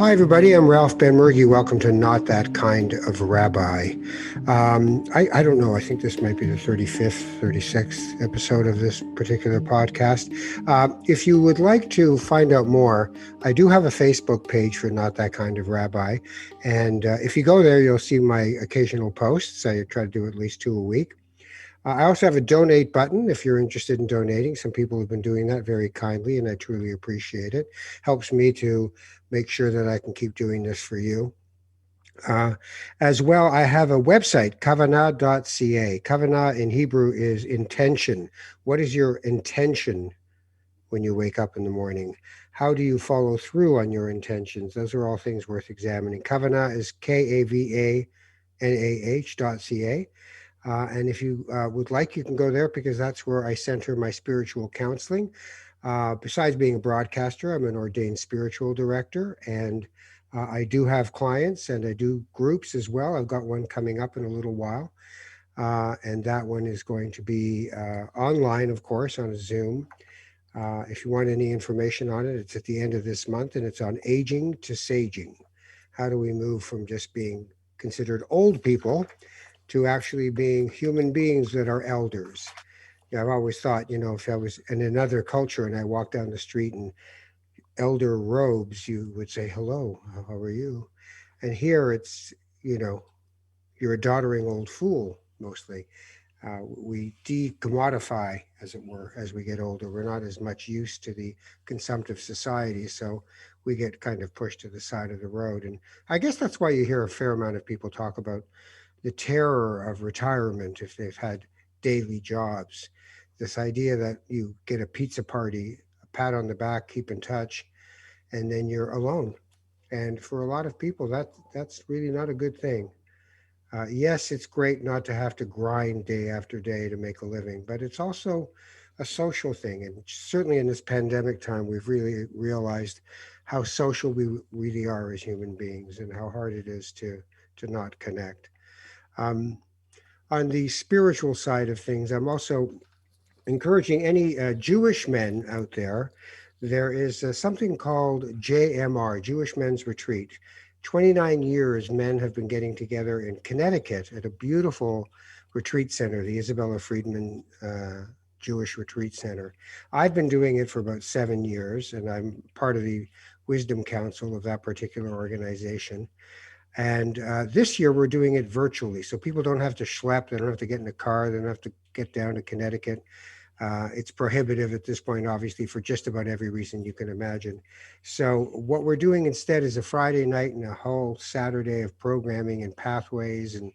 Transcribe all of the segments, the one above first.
Hi, everybody. I'm Ralph Benmergui. Welcome to Not That Kind of Rabbi. I don't know. I think this might be the 35th, 36th episode of this particular podcast. If you would like to find out more, I do have a Facebook page for Not That Kind of Rabbi. And if you go there, you'll see my occasional posts. I try to do at least two a week. I also have a donate button if you're interested in donating. Some people have been doing that very kindly, and I truly appreciate it. Helps me to make sure that I can keep doing this for you. Uh, as well, I have a website, kavanah.ca. Kavanah in Hebrew is intention. What is your intention when you wake up in the morning? How do you follow through on your intentions? Those are all things worth examining. Kavanah is KAVANAH.ca. And if you would like, you can go there because that's where I center my spiritual counseling. Besides being a broadcaster, I'm an ordained spiritual director, and I do have clients and I do groups as well. I've got one coming up in a little while, and that one is going to be online, of course, on a Zoom. If you want any information on it, it's at the end of this month, and it's on aging to saging. How do we move from just being considered old people to actually being human beings that are elders? Yeah, I've always thought, if I was in another culture and I walked down the street in elder robes, you would say, hello, how are you? And here it's, you know, you're a doddering old fool, mostly. We decommodify, as it were, as we get older. We're not as much used to the consumptive society, so we get kind of pushed to the side of the road. And I guess that's why you hear a fair amount of people talk about the terror of retirement if they've had daily jobs. This idea that you get a pizza party, a pat on the back, keep in touch, and then you're alone. And for a lot of people, that's really not a good thing. Yes, it's great not to have to grind day after day to make a living, but it's also a social thing. And certainly in this pandemic time, we've really realized how social we really are as human beings and how hard it is to not connect. Um, on the spiritual side of things, I'm also encouraging any Jewish men out there. There is something called JMR, Jewish Men's Retreat. 29 years, men have been getting together in Connecticut at a beautiful retreat center, the Isabella Friedman Jewish Retreat Center. I've been doing it for about 7 years, and I'm part of the Wisdom Council of that particular organization. And this year we're doing it virtually. So people don't have to schlep, they don't have to get in a car, they don't have to get down to Connecticut. It's prohibitive at this point, obviously, for just about every reason you can imagine. So what we're doing instead is a Friday night and a whole Saturday of programming and pathways and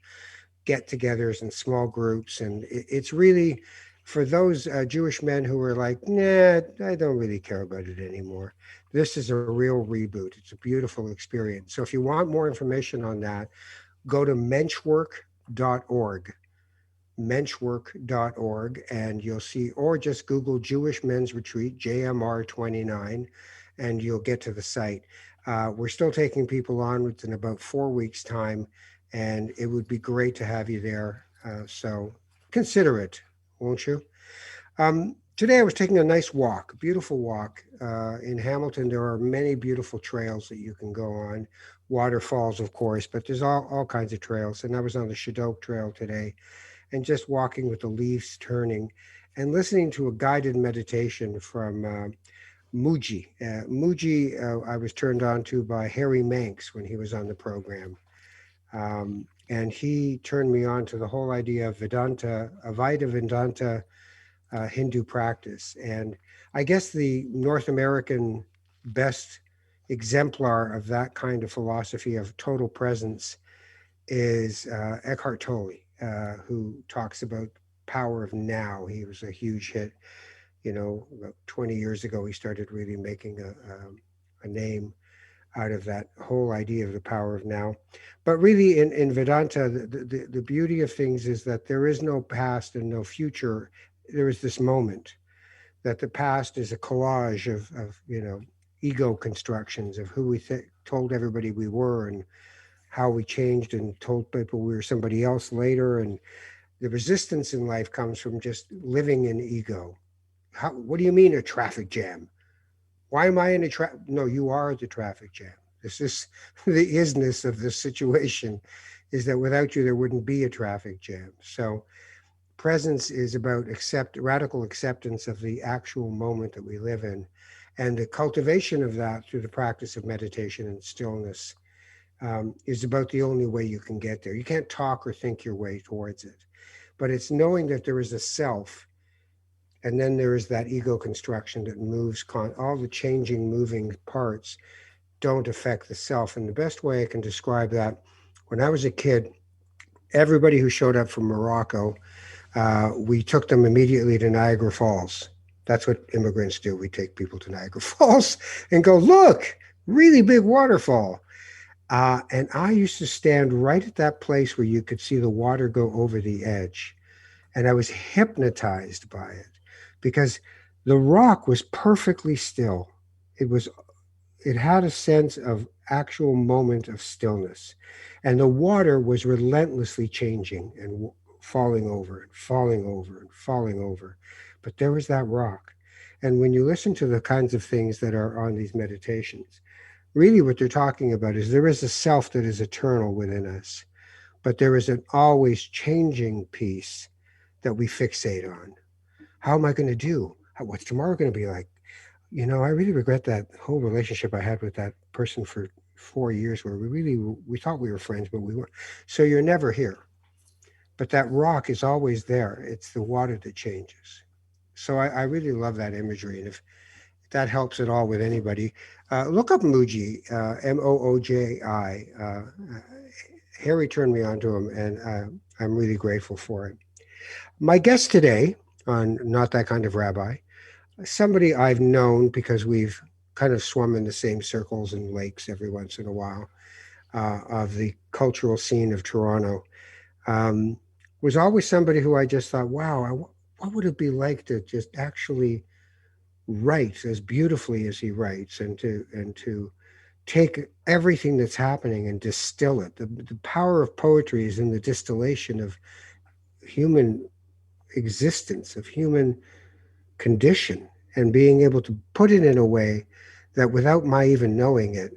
get-togethers and small groups. And it's really for those Jewish men who are like, nah, I don't really care about it anymore. This is a real reboot. It's a beautiful experience. So if you want more information on that, go to menschwork.org, menschwork.org, and you'll see, or just Google Jewish Men's Retreat, JMR 29, and you'll get to the site. We're still taking people on within about 4 weeks' time, and it would be great to have you there. So consider it, won't you? Today I was taking a nice walk, a beautiful walk. In Hamilton, there are many beautiful trails that you can go on, waterfalls, of course, but there's all kinds of trails. And I was on the Shadok Trail today and just walking with the leaves turning and listening to a guided meditation from Muji. I was turned on to by Harry Manx when he was on the program. And he turned me on to the whole idea of Vedanta, Advaita Vedanta Hindu practice. And I guess the North American best exemplar of that kind of philosophy of total presence is Eckhart Tolle, who talks about power of now. He was a huge hit, about 20 years ago. He started really making a name out of that whole idea of the power of now. But really in Vedanta, the beauty of things is that there is no past and no future. There is this moment, that the past is a collage of ego constructions of who we told everybody we were and how we changed and told people we were somebody else later. And the resistance in life comes from just living in ego. What do you mean a traffic jam? Why am I in a no, you are the traffic jam. This is the isness of the situation, is that without you, there wouldn't be a traffic jam. So presence is about radical acceptance of the actual moment that we live in, and the cultivation of that through the practice of meditation and stillness is about the only way you can get there. You can't talk or think your way towards it, but it's knowing that there is a self, and then there is that ego construction that moves. All the changing, moving parts don't affect the self. And the best way I can describe that, when I was a kid, everybody who showed up from Morocco, we took them immediately to Niagara Falls. That's what immigrants do. We take people to Niagara Falls and go, look, really big waterfall. And I used to stand right at that place where you could see the water go over the edge. And I was hypnotized by it because the rock was perfectly still. It had a sense of actual moment of stillness. And the water was relentlessly changing and falling over and falling over and falling over. But there was that rock. And when you listen to the kinds of things that are on these meditations, really what they're talking about is there is a self that is eternal within us, but there is an always changing piece that we fixate on. How am I going to do? What's tomorrow going to be like? I really regret that whole relationship I had with that person for 4 years where we thought we were friends, but we weren't. So you're never here. But that rock is always there. It's the water that changes. So I really love that imagery. And if that helps at all with anybody, look up Mooji, Mooji. Harry turned me on to him, and I'm really grateful for it. My guest today on Not That Kind of Rabbi, somebody I've known because we've kind of swum in the same circles and lakes every once in a while of the cultural scene of Toronto, was always somebody who I just thought, wow, what would it be like to just actually write as beautifully as he writes, and to take everything that's happening and distill it. The power of poetry is in the distillation of human existence, of human condition, and being able to put it in a way that without my even knowing it,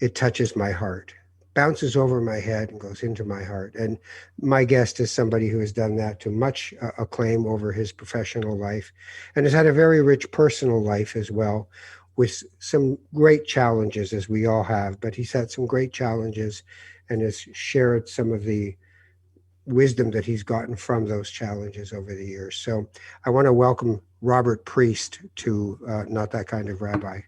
it touches my heart, bounces over my head and goes into my heart. And my guest is somebody who has done that to much acclaim over his professional life and has had a very rich personal life as well, with some great challenges, as we all have, but he's had some great challenges and has shared some of the wisdom that he's gotten from those challenges over the years. So I want to welcome Robert Priest to Not That Kind of Rabbi.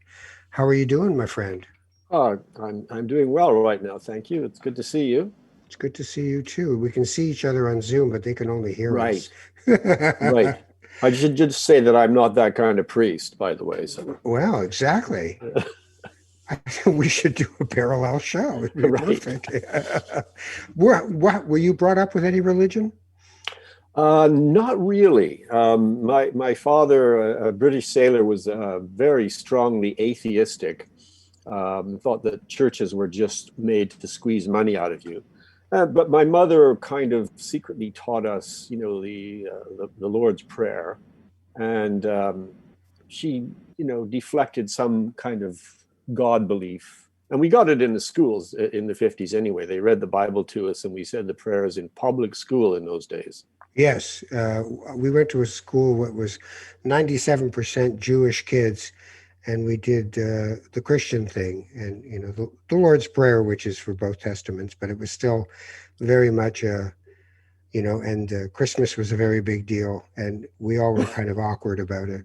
How are you doing, my friend? I'm doing well right now. Thank you. It's good to see you. It's good to see you too. We can see each other on Zoom, but they can only hear us. Right. Right. I should just say that I'm not that kind of priest, by the way. So. Well, exactly. I think we should do a parallel show. It'd be Right. perfect. What were you brought up with any religion? Not really. My father, a British sailor, was very strongly atheistic. Thought that churches were just made to squeeze money out of you. But my mother kind of secretly taught us, the Lord's Prayer, and she, deflected some kind of God belief. And we got it in the schools in the 50s anyway. They read the Bible to us, and we said the prayers in public school in those days. Yes, we went to a school that was 97% Jewish kids, and we did the Christian thing, and the Lord's Prayer, which is for both testaments, but it was still very much and Christmas was a very big deal, and we all were kind of awkward about it.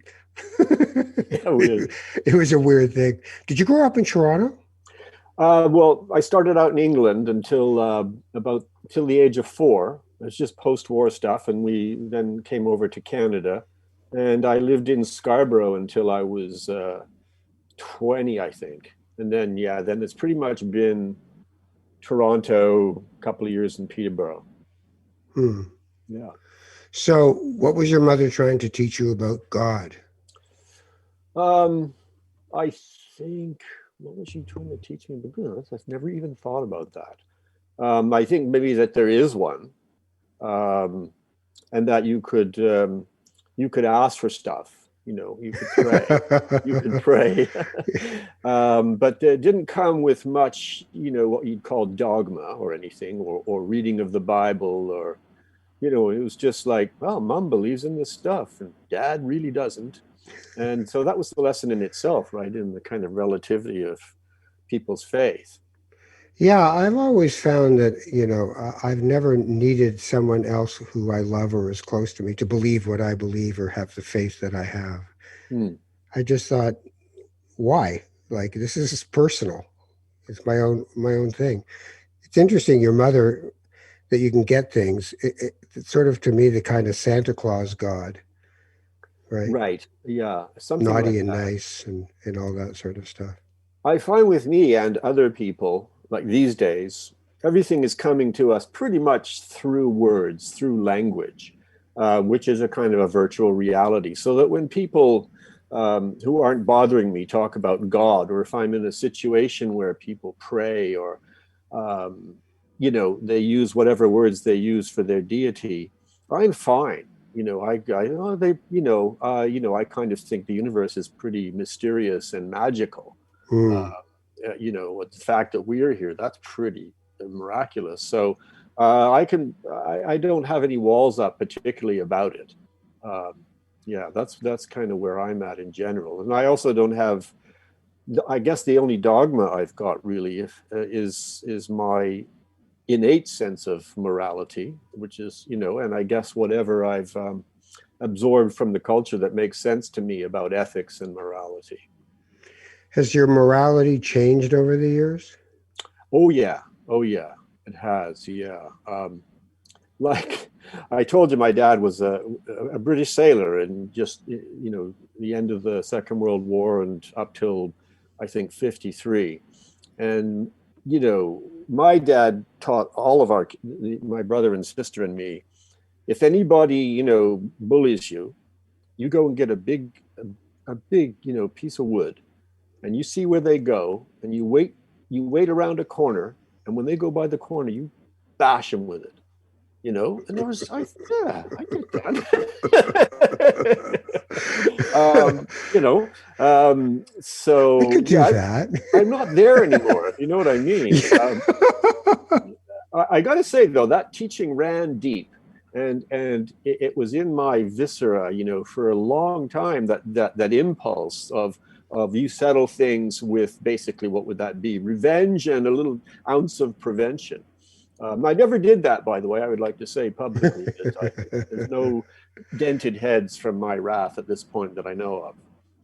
Yeah, we It was a weird thing. Did you grow up in Toronto? Well, I started out in England till the age of 4. It's just post-war stuff, and we then came over to Canada, and I lived in Scarborough until I was 20, I think, and then it's pretty much been Toronto, a couple of years in Peterborough. Yeah. So, what was your mother trying to teach you about God? I think, what was she trying to teach me? I've never even thought about that. I think maybe that there is one, and that you could ask for stuff, You could pray. You could pray. But it didn't come with much, what you'd call dogma or anything, or reading of the Bible, or, it was just like, well, mom believes in this stuff and dad really doesn't. And so that was the lesson in itself, right? In the kind of relativity of people's faith. Yeah, I've always found that, I've never needed someone else who I love or is close to me to believe what I believe or have the faith that I have. Hmm. I just thought, why? Like, this is personal. It's my own thing. It's interesting, your mother, that you can get things. It's sort of, to me, the kind of Santa Claus God, right? Right. Yeah. Something Naughty like and that. nice and all that sort of stuff. I find with me and other people, like these days, everything is coming to us pretty much through words, through language, which is a kind of a virtual reality. So that when people who aren't bothering me talk about God, or if I'm in a situation where people pray, or, they use whatever words they use for their deity, I'm fine. Oh, I kind of think the universe is pretty mysterious and magical. Uh, Mm. the fact that we're here, that's pretty miraculous. So I don't have any walls up particularly about it. Um, yeah, that's kind of where I'm at in general. And I also don't have, I guess the only dogma I've got really is my innate sense of morality, which is, and I guess whatever I've absorbed from the culture that makes sense to me about ethics and morality. Has your morality changed over the years? Oh yeah, oh yeah, it has. Yeah, like I told you, my dad was a British sailor, and just the end of the Second World War and up till I think 53, and my dad taught all of my brother and sister and me, if anybody bullies you, you go and get a big piece of wood, and you see where they go, and you wait around a corner, and when they go by the corner, you bash them with it. And there was, yeah, I did that. I So could do yeah, that. I'm not there anymore, if you know what I mean. I got to say though, that teaching ran deep, and it was in my viscera, for a long time. That impulse of you settle things with basically, what would that be? Revenge and a little ounce of prevention. I never did that, by the way. I would like to say publicly that there's no dented heads from my wrath at this point that I know of.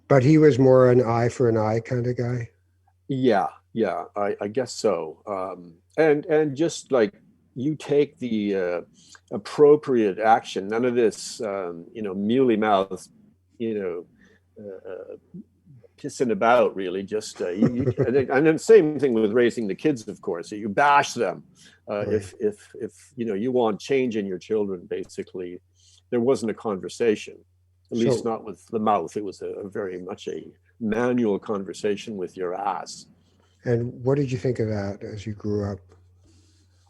But he was more an eye for an eye kind of guy. Yeah, yeah, I guess so. And just like, you take the appropriate action. None of this, muley mouth, you pissing about, really. Just and then same thing with raising the kids, of course. You bash them Right. if you want change in your children. Basically, there wasn't a conversation, at least So, not with the mouth. It was a very much a manual conversation with your ass. and what did you think of that as you grew up?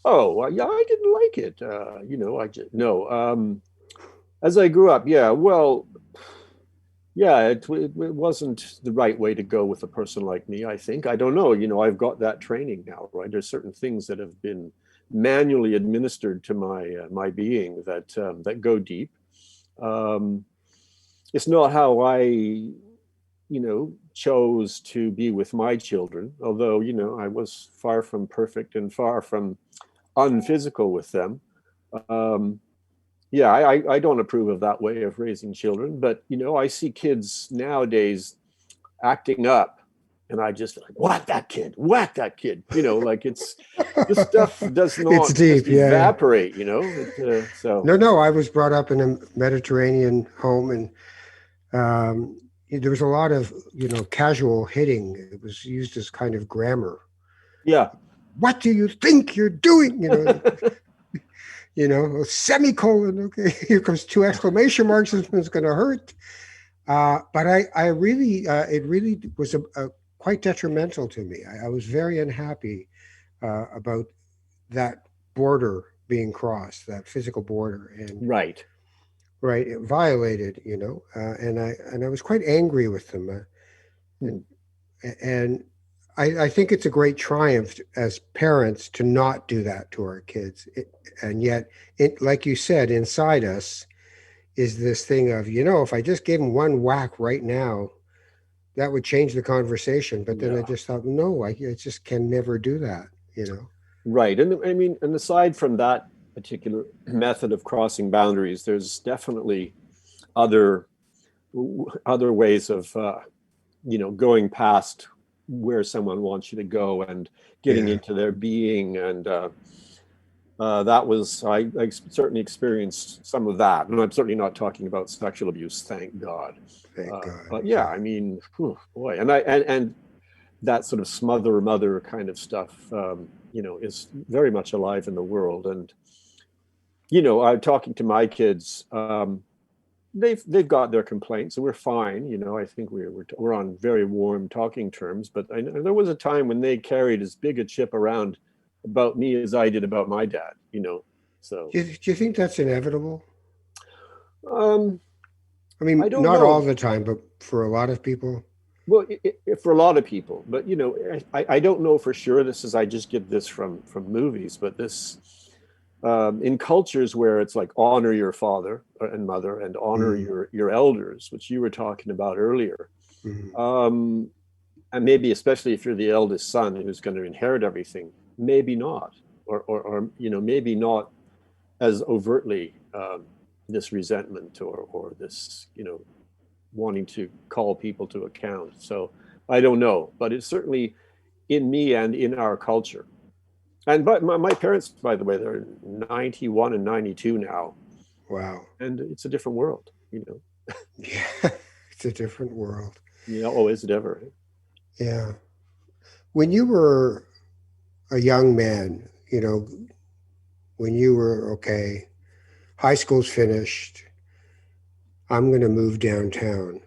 Oh, well, yeah, I didn't like it. I just no. As I grew up, yeah, well, yeah, it wasn't the right way to go with a person like me, I think. I don't know. I've got that training now, right? There's certain things that have been manually administered to my being that go deep. Um, it's not how I chose to be with my children, although, I was far from perfect and far from unphysical with them. Um, yeah, I don't approve of that way of raising children, but I see kids nowadays acting up, and I just feel like, whack that kid, like it's this stuff does It's not just deep, yeah. evaporate, so No, no, I was brought up in a Mediterranean home, and there was a lot of, casual hitting. It was used as kind of grammar. yeah. What do you think you're doing? A semicolon. Okay, here comes two exclamation marks. This one's going to hurt. But I really, it really was quite detrimental to me. I was very unhappy about that border being crossed, that physical border. And Right. right, it violated, and I was quite angry with them, Hmm. and and I think it's a great triumph as parents to not do that to our kids, and yet, like you said, inside us is this thing of, if I just gave them one whack right now, that would change the conversation. But then I Yeah. just thought, no, I just can never do that. Right. And I mean, and aside from that particular method of crossing boundaries, there's definitely other other ways of going past where someone wants you to go and getting Yeah, into their being. And that was I certainly experienced some of that. And I'm certainly not talking about sexual abuse, thank God. thank God. But yeah, Yeah. I mean, whew, boy, and that sort of smother mother kind of stuff, is very much alive in the world. And I'm talking to my kids. They've got their complaints, and we're fine. I think we're on very warm talking terms. But I know there was a time when they carried as big a chip around about me as I did about my dad. So Do you think that's inevitable? um, I I mean, don't not all know. the time, but for a lot of people. Well, for a lot of people, but I don't know for sure. I just get this from movies, but this in cultures where it's like honor your father and mother and honor Mm, your elders, which you were talking about earlier, mm, um, and maybe especially if you're the eldest son who's going to inherit everything, maybe not, or maybe not as overtly this resentment or this wanting to call people to account. So I don't know, but it's certainly in me and in our culture. And but my parents, by the way, they're 91 and 92 now, wow. and it's a different world. Yeah, it's a different world. Oh, is it ever? Yeah. When you were a young man, when you were okay, high school's finished, I'm going to move downtown.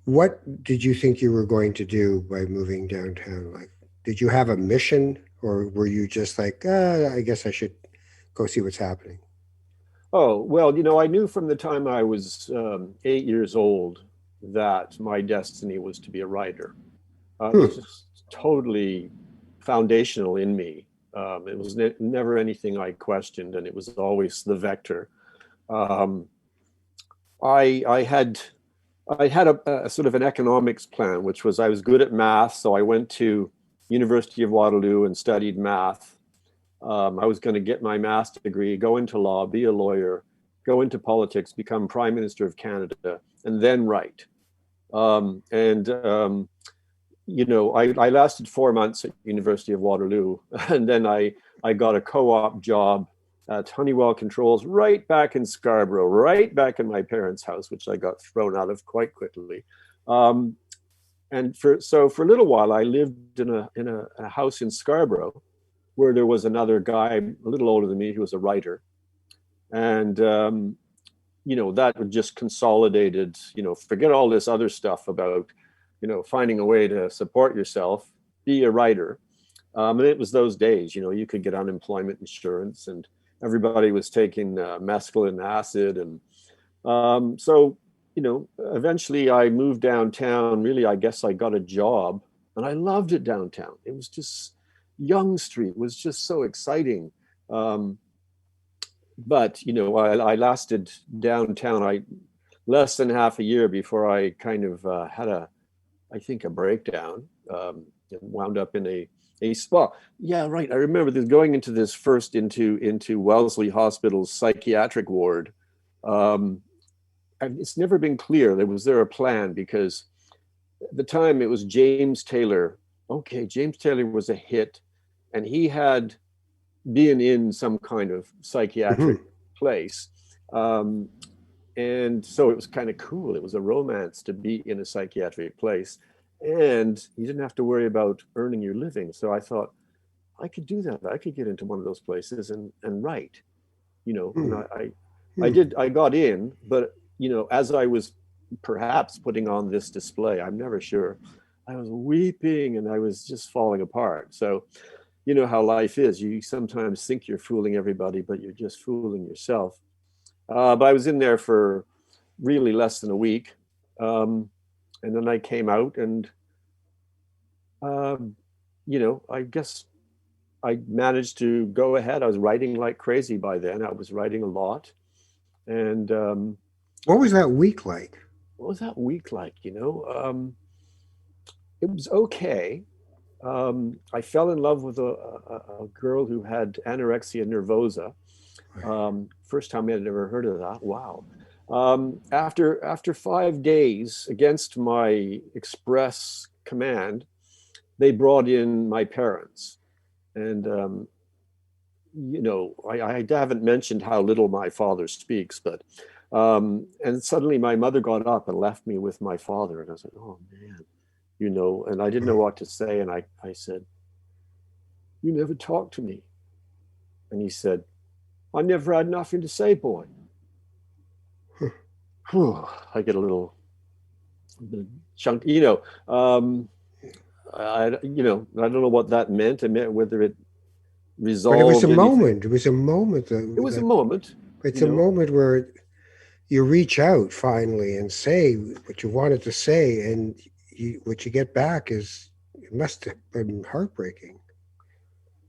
What did you think you were going to do by moving downtown? Like, did you have a mission, or were you just like, I guess I should go see what's happening? Oh, well, I knew from the time I was 8 years old that my destiny was to be a writer. It Hmm. was just totally foundational in me. It was never anything I questioned, and it was always the vector. Um, I I had I had a sort of an economics plan, which was I was good at math, so I went to University of Waterloo and studied math. I was going to get my math's degree, go into law, be a lawyer, go into politics, become Prime Minister of Canada, and then write. And I lasted 4 months at University of Waterloo, and then I got a co-op job at Honeywell Controls right back in Scarborough, right back in my parents' house, which I got thrown out of quite quickly. Um, and for a little while, I lived in a house in Scarborough where there was another guy a little older than me who was a writer, and that would just consolidated. Forget all this other stuff about finding a way to support yourself, be a writer. And it was those days, you could get unemployment insurance, and everybody was taking mescaline acid. And so, eventually I moved downtown. Really, I guess I got a job, and I loved it downtown. It was just, Young Street was just so exciting. Um, but, I lasted downtown, less than half a year before I kind of had I think, a breakdown. And wound up in a well, yeah, right. I remember this going into this first into Wellesley Hospital's psychiatric ward. Um, and it's never been clear. Was there a plan? Because at the time it was James Taylor. Okay, James Taylor was a hit, and he had been in some kind of Hmm. psychiatric place. Um, and so it was kind of cool. It was a romance to be in a psychiatric place, and you didn't have to worry about earning your living. So I thought I could do that. I could get into one of those places and write, and Hmm. I Hmm. did. I got in, but as I was perhaps putting on this display, I'm never sure. I was weeping and I was just falling apart. So you know how life is. You sometimes think you're fooling everybody, but you're just fooling yourself. But I was in there for really less than a week. And then I came out and, um, I guess I managed to go ahead. I was writing like crazy by then. I was writing a lot. And What was that week like? what was that week like? It was okay. I fell in love with a girl who had anorexia nervosa. First time I had ever heard of that. Wow. After 5 days, against my express command, they brought in my parents. And, I haven't mentioned how little my father speaks, but, and suddenly my mother got up and left me with my father. And I said, oh man, and I didn't know what to say. And I said, you never talked to me. And he said, I never had nothing to say, boy. Whew, I get a little chunk, I don't know what that meant. It meant whether it But it was a resolved anything. moment. It was a moment It was a that moment, it's a moment where you reach out finally and say what you wanted to say, and what you get back is it must have been heartbreaking.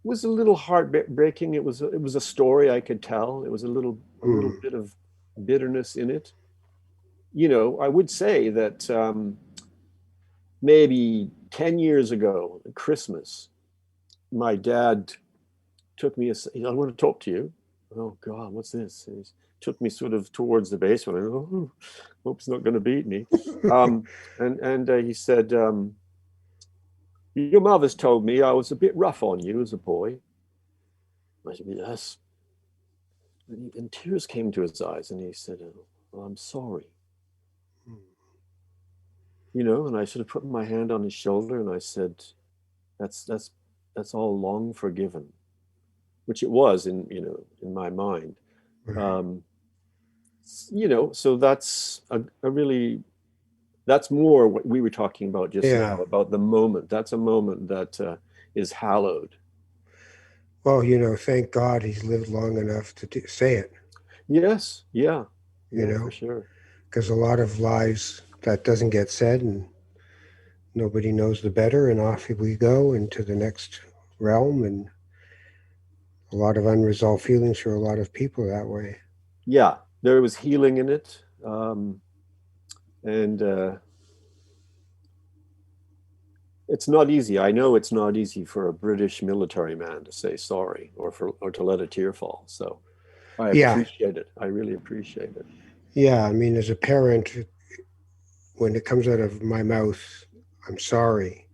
was a little heartbreaking. It was a story I could tell. It was a little Hmm. bit of bitterness in it. I would say that maybe 10 years ago, at Christmas, my dad took me aside. I want to talk to you. Oh God, what's this? And he took me sort of towards the basement. I go, oh, hope he's not going to beat me. Um, and he said, your mother's told me I was a bit rough on you as a boy. I said, yes. And tears came to his eyes, and he said, oh, I'm sorry. And I sort of put my hand on his shoulder, and I said, that's all long forgiven, which it was in my mind. Right. Um, so that's more what we were talking about just Yeah. now, about the moment. That's a moment that is hallowed. Well, thank God he's lived long enough to say it. Yes, yeah, You yeah, for know, sure. because a lot of lives that doesn't get said, and nobody knows the better, and off we go into the next realm, and a lot of unresolved feelings for a lot of people that way. Yeah, there was healing in it. And it's not easy. I know it's not easy for a British military man to say sorry, or to let a tear fall. So I Yeah, appreciate it. I really appreciate it. yeah. I mean, as a parent, when it comes out of my mouth, I'm sorry,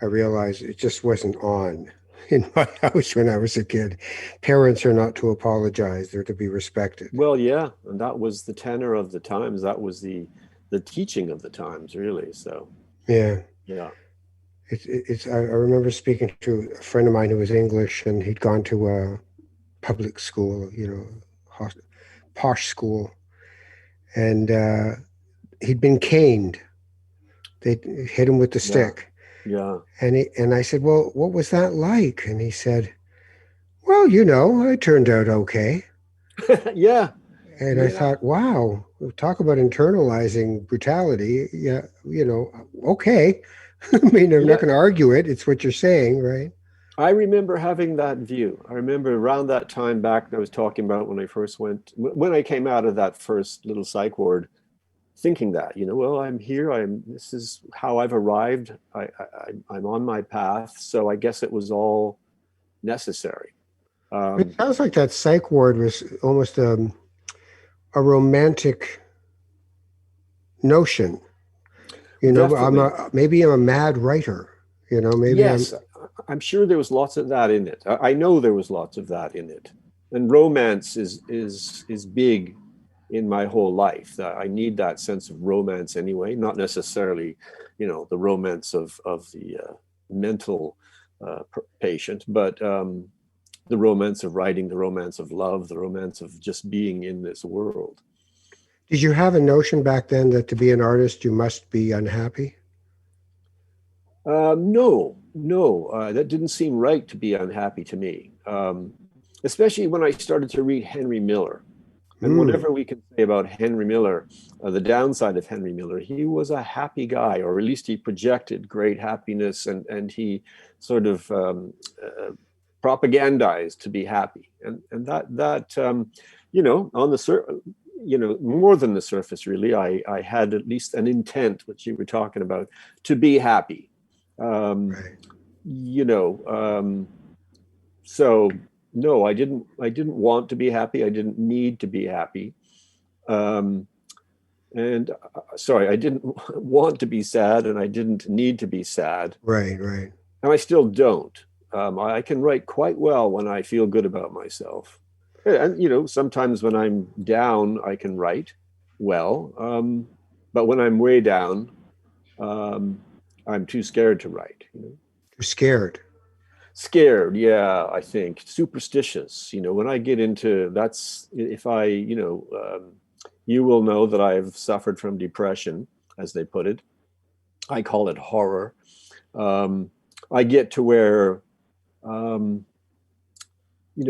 I realize it just wasn't on in my house when I was a kid. Parents are not to apologize, they're to be respected. Well, yeah, and that was the tenor of the times. That was the teaching of the times, really. So Yeah. yeah, I remember speaking to a friend of mine who was English, and he'd gone to a public school, posh school, and he'd been caned. They hit him with the yeah, stick. yeah, And I said, well, what was that like? And he said, well, I turned out okay. yeah, And I yeah, thought, wow, talk about internalizing brutality. Yeah, okay. I mean, I'm not yeah. going to argue it. It's what you're saying, right? I remember having that view. I remember around that time back I was talking about when I first when I came out of that first little psych ward, thinking that, well, I'm here. This is how I've arrived. I'm on my path. So I guess it was all necessary. It Um, sounds like that psych ward was almost a romantic notion. Definitely. Maybe I'm a mad writer. Maybe I'm. Yes, I'm sure there was lots of that in it. I know there was lots of that in it. And romance is big in my whole life. I need that sense of romance anyway, not necessarily, the romance of the mental patient, but the romance of writing, the romance of love, the romance of just being in this world. Did you have a notion back then that to be an artist you must be unhappy? No, no, that didn't seem right to be unhappy to me, especially when I started to read Henry Miller. And Mm, whatever we can say about Henry Miller, the downside of Henry Miller, he was a happy guy, or at least he projected great happiness, and he sort of propagandized to be happy, and that on the more than the surface, really, I had at least an intent, which you were talking about, to be happy. Um, right. you know, so no, I didn't want to be happy. I didn't need to be happy. Um, and sorry, I didn't want to be sad, and I didn't need to be sad, Right, right. and I still don't. I can write quite well when I feel good about myself. And sometimes when I'm down, I can write well. But when I'm way down, um, I'm too scared to write. You're scared. Scared, yeah, I think superstitious. When I get into that's if I, you will know that I've suffered from depression, as they put it. I call it horror. Um, I get to where um,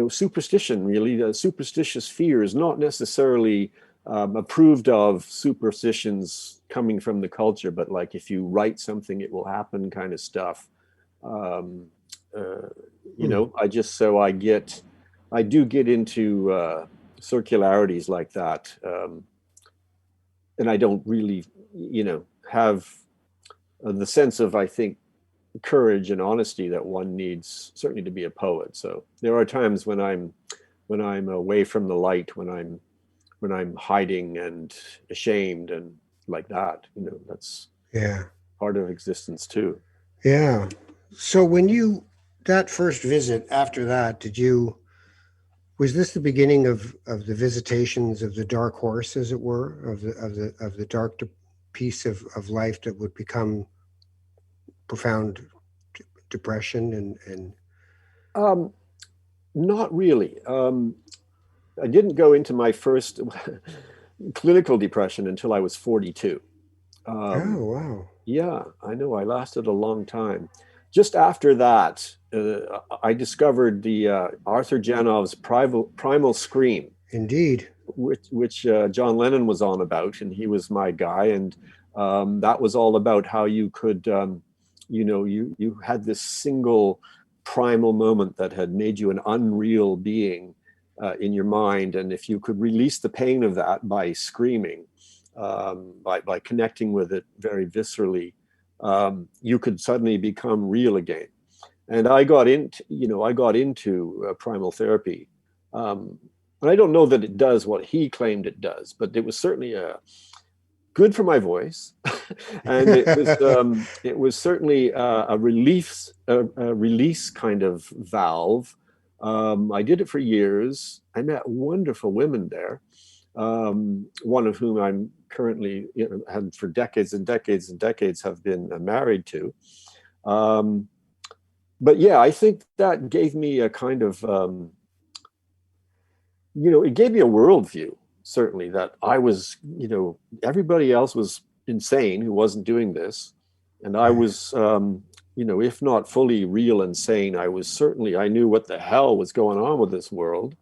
superstition, really, the superstitious fear is not necessarily approved of superstitions coming from the culture, but like if you write something, it will happen kind of stuff. Um, uh, Hmm. I do get into circularities like that. And I don't really, have the sense of, I think, courage and honesty that one needs certainly to be a poet. So there are times when I'm away from the light, when I'm hiding and ashamed and like that. That's Yeah, part of existence too. yeah. So when you that first visit, after that, was this the beginning of the visitations of the dark horse, as it were, of the dark piece of life that would become profound depression and Um, Not really. I didn't go into my first clinical depression until I was 42. oh Um, wow, yeah, I know. I lasted a long time. Just after that, I discovered the Arthur Janov's Primal Scream, indeed, which John Lennon was on about, and he was my guy. And that was all about how you could, you had this single primal moment that had made you an unreal being in your mind, and if you could release the pain of that by screaming, by connecting with it very viscerally, you could suddenly become real again. And I got into primal therapy. Um, and I don't know that it does what he claimed it does, but it was certainly good for my voice, and it was certainly a release kind of valve. I did it for years. I met wonderful women there, one of whom I'm currently, had for decades and decades and decades have been married to. Um, but yeah, I think that gave me a kind of it gave me a worldview, certainly, that I was, everybody else was insane who wasn't doing this. And I right. was, if not fully real and sane, I knew what the hell was going on with this world,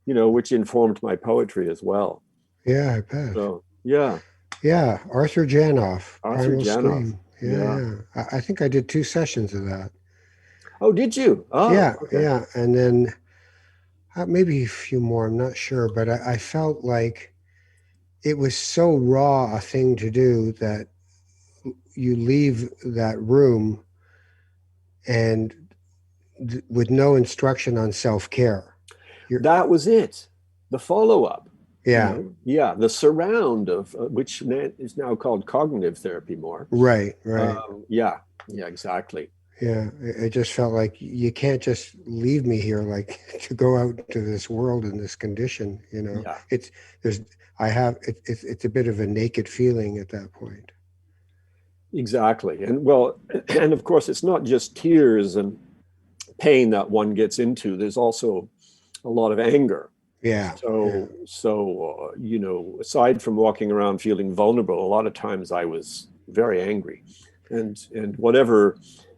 which informed my poetry as well. Yeah, I bet. So, yeah, Yeah, Arthur Janoff, Arthur Primal Janov. Scream. Yeah, Yeah. yeah. I think I did 2 sessions of that. Oh, did you? Oh, Yeah, okay. yeah, and then maybe a few more. I'm not sure, but I felt like it was so raw a thing to do that you leave that room and with no instruction on self care. You're That was it. The follow up, yeah, yeah, the surround of which is now called cognitive therapy more. right, right. Yeah, yeah, exactly. Yeah, it just felt like you can't just leave me here, like to go out into this world in this condition. Yeah, It's there's I have it's a bit of a naked feeling at that point. exactly. And well, and of course, it's not just tears and pain that one gets into. There's also a lot of anger. Yeah, yeah, So aside from walking around feeling vulnerable, a lot of times I was very angry, and whatever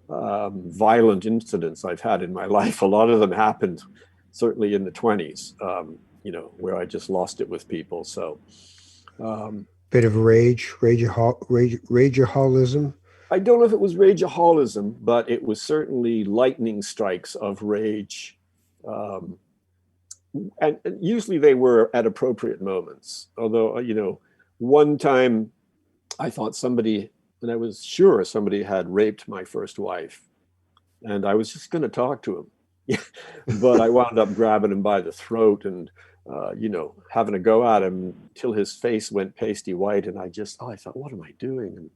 violent incidents I've had in my life, a lot of them happened certainly in the 20s. where I just lost it with people. So um, Bit of rageaholism. I don't know if it was rageaholism, but it was certainly lightning strikes of rage. Um, and usually they were at appropriate moments. Although, one time I thought somebody, and I was sure somebody had raped my first wife, and I was just going to talk to him. But I wound up grabbing him by the throat and, having a go at him till his face went pasty white. And I thought, what am I doing? And,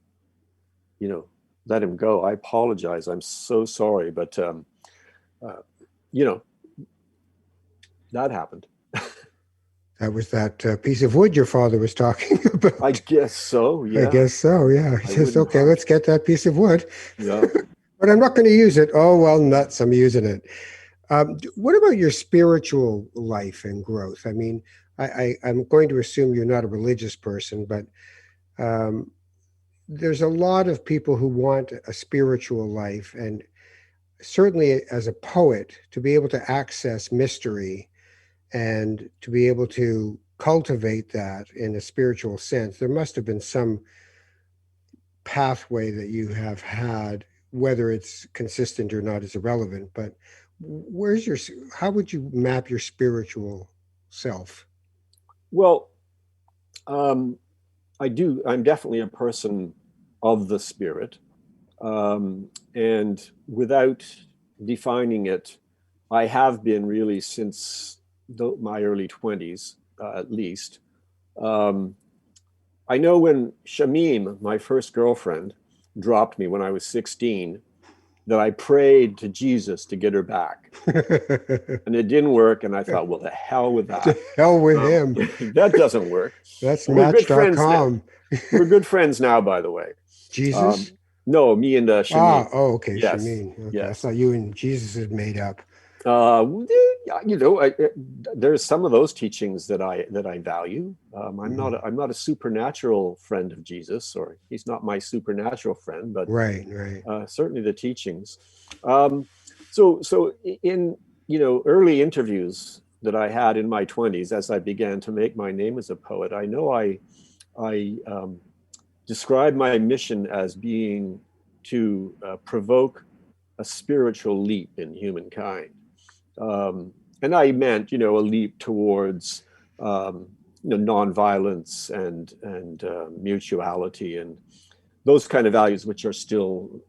you know, let him go. I apologize. I'm so sorry. But, uh, you know, that happened. That was that piece of wood your father was talking about. I guess so. I Yeah. guess so. Yeah. He I says, wouldn't okay, harm. let's get that piece of wood, Yeah. but I'm not going to use it. Oh, well, nuts. I'm using it. What about your spiritual life and growth? I mean, I'm going to assume you're not a religious person, but um, there's a lot of people who want a spiritual life. And certainly as a poet, to be able to access mystery and to be able to cultivate that in a spiritual sense, there must have been some pathway that you have had, whether it's consistent or not is irrelevant, but where's your, how would you map your spiritual self? Well, um, I'm definitely a person of the spirit. And without defining it, I have been really since my early 20s, at least. Um, I know when Shamim, my first girlfriend, dropped me when I was 16, that I prayed to Jesus to get her back. And it didn't work. And I thought, well, the hell with To that. hell with him. That doesn't work. That's And we're good friends now. match.com. We're good friends now, by the way. Jesus? Um, no, me and Ah, Shamim. oh, okay, Yes, Shamin. Okay, I yes. thought you and Jesus had made up. Uh, there's some of those teachings that I value. Mhm. I'm not a supernatural friend of Jesus, or he's not my supernatural friend, but Right, right. certainly the teachings. Um, so in early interviews that I had in my 20s, as I began to make my name as a poet, I know I described my mission as being to provoke a spiritual leap in humankind. And I meant, a leap towards, nonviolence and mutuality and those kind of values, which are still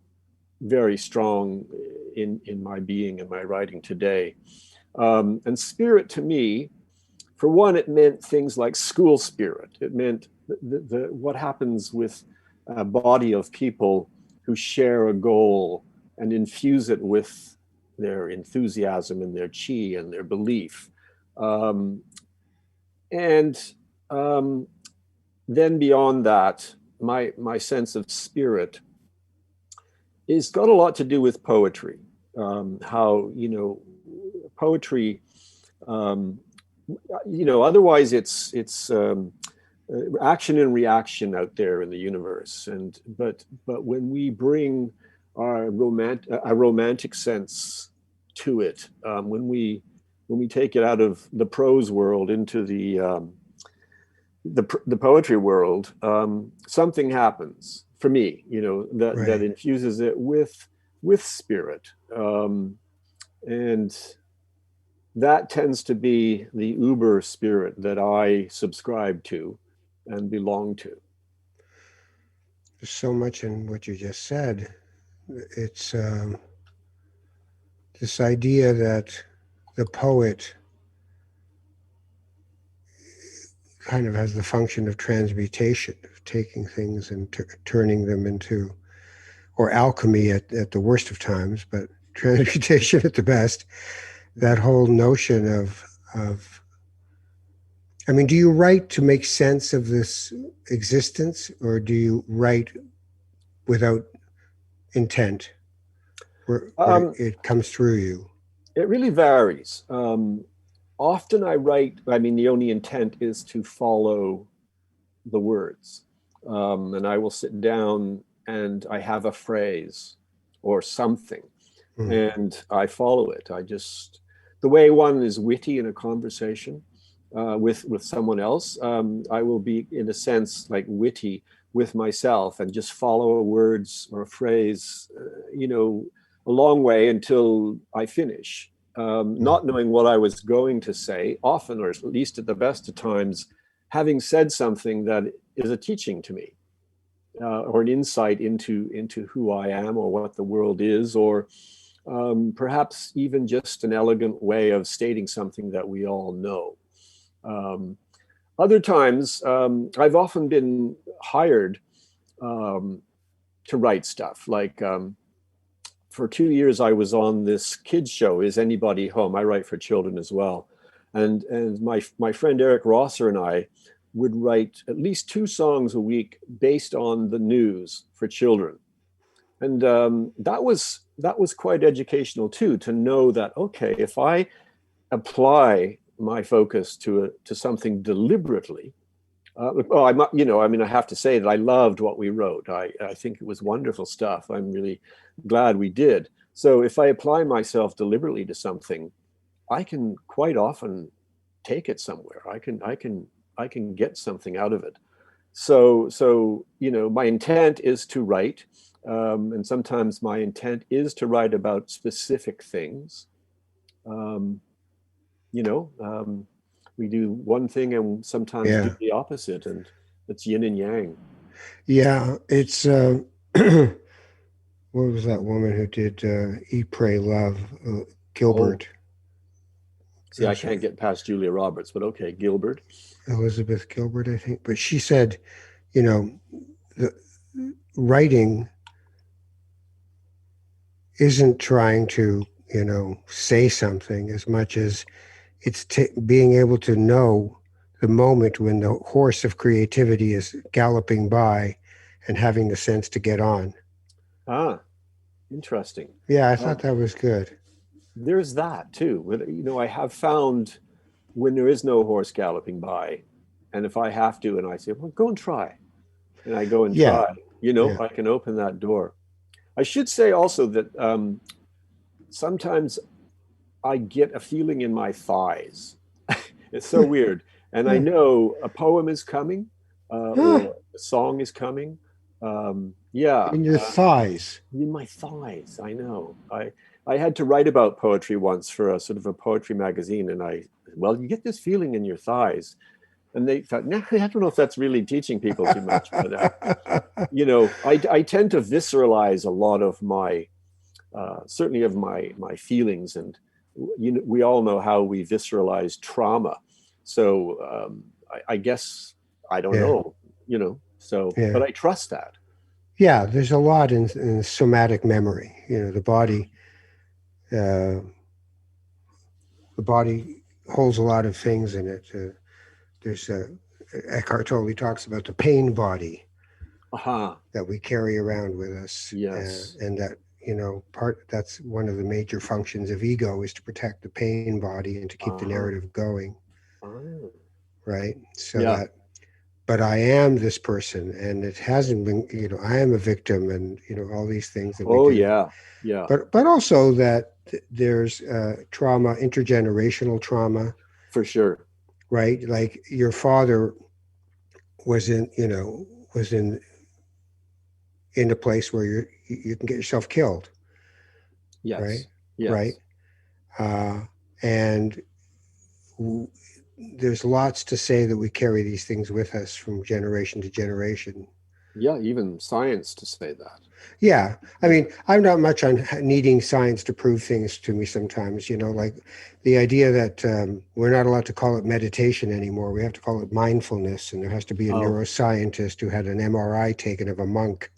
very strong in my being and my writing today. And spirit to me, for one, it meant things like school spirit. It meant what happens with a body of people who share a goal and infuse it with their enthusiasm and their chi and their belief. Um, and um, then beyond that, my sense of spirit is got a lot to do with poetry. How poetry, um, otherwise it's action and reaction out there in the universe, but when we bring a romantic sense to it, when we take it out of the prose world into the poetry world, something happens for me, that Right. infuses it with spirit, and that tends to be the uber spirit that I subscribe to and belong to. There's so much in what you just said. It's this idea that the poet kind of has the function of transmutation, of taking things and turning them into, or alchemy at the worst of times, but transmutation at the best. That whole notion of I mean, do you write to make sense of this existence, or do you write without intent, where um, it comes through you? it really varies. Often I write, I mean, the only intent is to follow the words. And I will sit down and I have a phrase or something Mm. and I follow it. The way one is witty in a conversation, with someone else. I will be, in a sense, like witty with myself and just follow a words or a phrase, a long way until I finish, not knowing what I was going to say, often, or at least at the best of times, having said something that is a teaching to me, or an insight into who I am or what the world is, or perhaps even just an elegant way of stating something that we all know. Um, Other times, I've often been hired to write stuff. Like for 2 years, I was on this kids show, Is Anybody Home? I write for children as well. And my friend Eric Rosser and I would write at least 2 songs a week based on the news for children. And that was quite educational too, to know that, okay, if I apply my focus to something deliberately, I have to say that I loved what we wrote. I think it was wonderful stuff. I'm really glad we did. So if I apply myself deliberately to something, I can quite often take it somewhere. I can get something out of it. So my intent is to write, and sometimes my intent is to write about specific things. Um, you know, we do one thing and sometimes do Yeah. the opposite, and it's yin and yang. Yeah. It's, what was that woman who did Eat, Pray, Love? Oh, Gilbert. see, I can't get past Julia Roberts, but okay, Gilbert. Elizabeth Gilbert, I think. But she said, you know, the writing isn't trying to, say something as much as it's being able to know the moment when the horse of creativity is galloping by and having the sense to get on. Ah, interesting. Yeah, I thought Um, that was good. there's that too. I have found when there is no horse galloping by, and if I have to, and I say, well, go and try, and I go and Yeah, try, yeah, I can open that door. I should say also that sometimes I get a feeling in my thighs. It's so weird. And I yeah. know a poem is coming, Huh, or a song is coming. Yeah, in your thighs. in my thighs. I know. I had to write about poetry once for a sort of a poetry magazine, and well, you get this feeling in your thighs, and they thought, nah, I don't know if that's really teaching people too much, but I tend to visceralize a lot of my, certainly of my feelings, and we all know how we visceralize trauma. So I guess I don't Yeah, know, So, yeah, but I trust that. yeah. There's a lot in somatic memory. Uh, the body holds a lot of things in it. There's Eckhart Tolle talks about the pain body Aha. that we carry around with us, Yes. and that part that's one of the major functions of ego is to protect the pain body and to keep the Uh-huh. narrative going, Oh. right? So Yeah. that, but I am this person, and it hasn't been, I am a victim, and all these things that we Oh, do, yeah. Yeah. but also that there's trauma, intergenerational trauma, For sure. right? Like your father was in, was in a place where you can get yourself killed, right? Yes. Right. Yes. Uh, and there's lots to say that we carry these things with us from generation to generation. Yeah. Even science to say that. Yeah. I Yeah. mean, I'm not much on needing science to prove things to me sometimes, like the idea that we're not allowed to call it meditation anymore. We have to call it mindfulness. And there has to be a Oh, neuroscientist who had an MRI taken of a monk.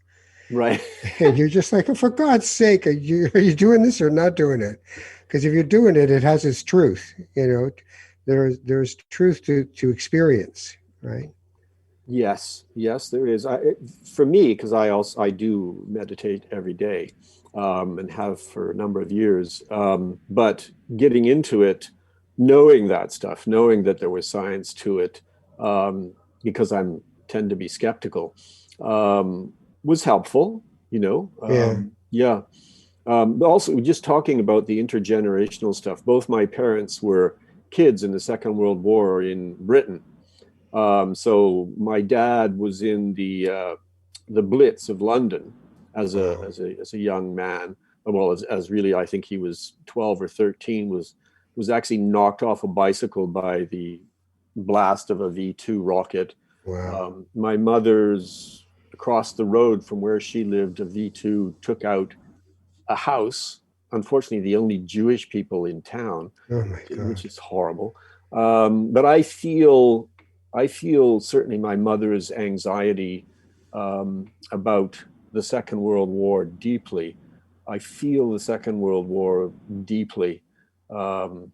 right. And you're just like, oh, for God's sake, are you doing this or not doing it? Because if you're doing it, it has its truth. There's truth to experience, right? Yes, yes, there is. For me, because I do meditate every day, and have for a number of years. But getting into it, knowing that stuff, knowing that there was science to it, because I'm tend to be skeptical, was helpful. Yeah, Yeah. But also, just talking about the intergenerational stuff. Both my parents were kids in the Second World War in Britain. So my dad was in the Blitz of London as Wow. a young man. Well, as really, I think he was 12 or 13. Was actually knocked off a bicycle by the blast of a V2 rocket. Wow. My mother's across the road from where she lived, a V2 took out a house. Unfortunately, the only Jewish people in town, Oh my which God. is horrible. But I feel certainly my mother's anxiety about the Second World War deeply. I feel the Second World War deeply. Um,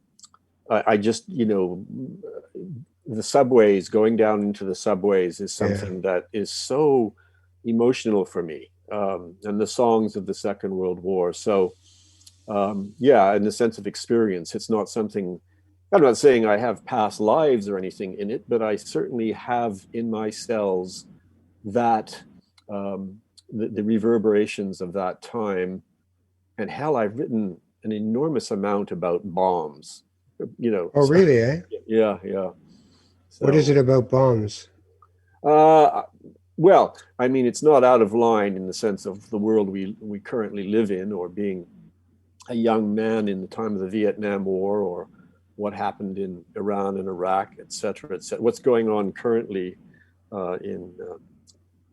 I just, the subways, going down into the subways is Yeah. something that is so emotional for me. And the songs of the Second World War. So, yeah, in the sense of experience, it's not something, I'm not saying I have past lives or anything in it, but I certainly have in my cells that, the reverberations of that time. And hell, I've written an enormous amount about bombs, Oh, so really, eh? yeah, yeah. What is it So, about bombs? uh, well, I mean, it's not out of line in the sense of the world we currently live in, or being a young man in the time of the Vietnam War, or what happened in Iran and Iraq, et cetera, et cetera. What's going on currently uh, in, uh,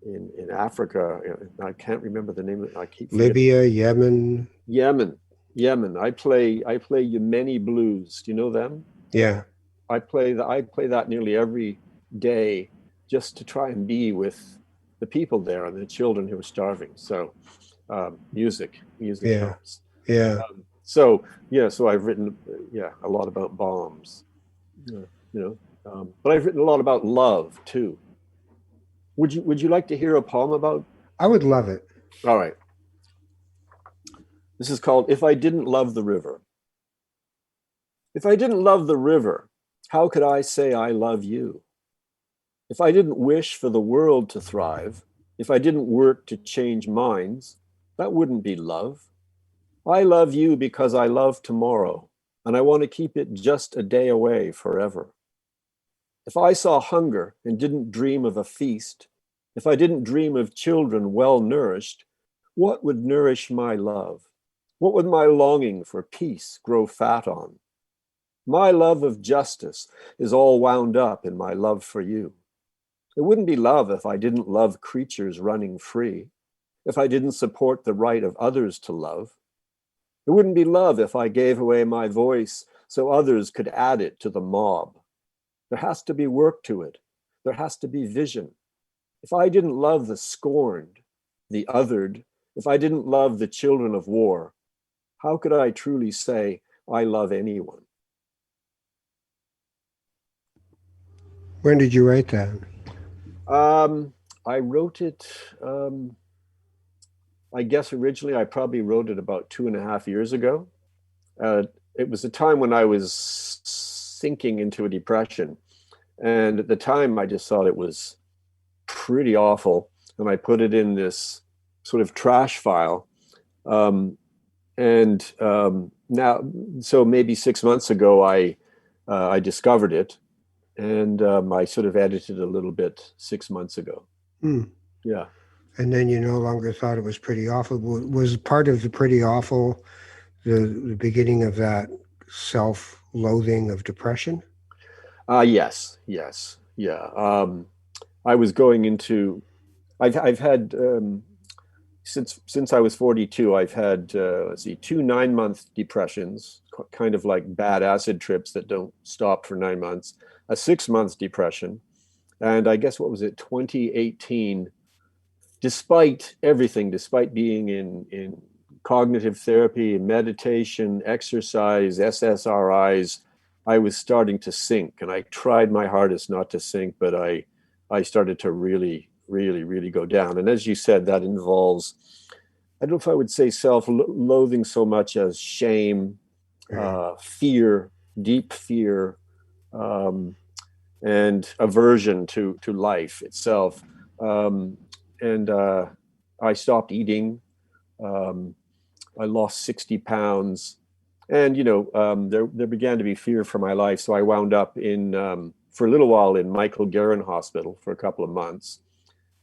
in Africa? I can't remember the name of it. I keep forgetting. Libya, Yemen. Yemen, Yemen. I play Yemeni blues. Do you know them? Yeah. I play that nearly every day, just to try and be with the people there and the children who are starving. So, music Yeah. helps. Yeah. So yeah, so I've written, yeah, a lot about bombs, you but I've written a lot about love too. Would you like to hear a poem about? I would love it. All right, this is called "If I Didn't Love the River." If I didn't love the river, how could I say I love you? If I didn't wish for the world to thrive, if I didn't work to change minds, that wouldn't be love. I love you because I love tomorrow, and I want to keep it just a day away forever. If I saw hunger and didn't dream of a feast, if I didn't dream of children well nourished, what would nourish my love? What would my longing for peace grow fat on? My love of justice is all wound up in my love for you. It wouldn't be love if I didn't love creatures running free, if I didn't support the right of others to love. It wouldn't be love if I gave away my voice so others could add it to the mob. There has to be work to it. There has to be vision. If I didn't love the scorned, the othered, if I didn't love the children of war, how could I truly say I love anyone? When did you write that? I wrote it, I guess originally I probably wrote it about 2.5 years ago. Uh, it was a time when I was sinking into a depression. And at the time, I just thought it was pretty awful. And I put it in this sort of trash file. Now, so maybe 6 months ago, I discovered it, and I sort of edited a little bit 6 months ago. Hmm. Yeah. And then you no longer thought it was pretty awful. Was part of the pretty awful the beginning of that self-loathing of depression? Yes. Yes. Yeah. I was going into. I've had since I was 42. I've had let's see, 2 9-month depressions, kind of like bad acid trips that don't stop for 9 months. A 6 month depression, and I guess what was it, 2018. Despite everything, despite being in cognitive therapy, meditation, exercise, SSRIs, I was starting to sink, and I tried my hardest not to sink, but I started to really, really, really go down. And as you said, that involves, I don't know if I would say self-loathing so much as shame, Yeah. fear, deep fear, um, and aversion to life itself. Um, and I stopped eating. Um, I lost 60 pounds, And there began to be fear for my life, so I wound up in for a little while in Michael Garron Hospital for a couple of months,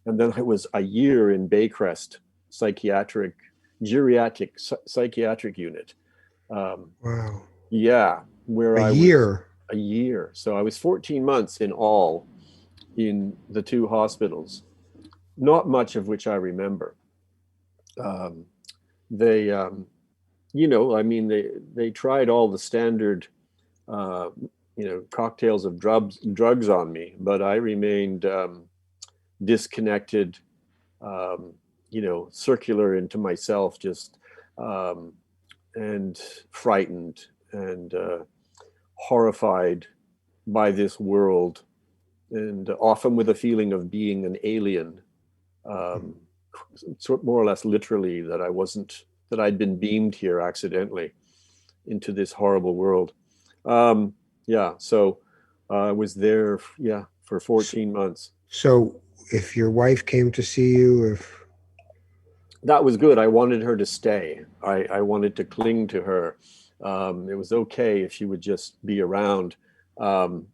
and then I was a year in Baycrest geriatric unit. Um, Wow. yeah, where A I was year. a year. So I was 14 months in all in the two hospitals, not much of which I remember. Um, they, I mean, they tried all the standard, uh, cocktails of drugs on me, but I remained disconnected, circular into myself, just um, and frightened and horrified by this world, and often with a feeling of being an alien, um, more or less literally, that I'd been beamed here accidentally into this horrible world. Um, yeah, so I was there, yeah, for 14 months. So if your wife came to see you, if That was good. I wanted her to stay. I wanted to cling to her. It was okay if she would just be around. Um,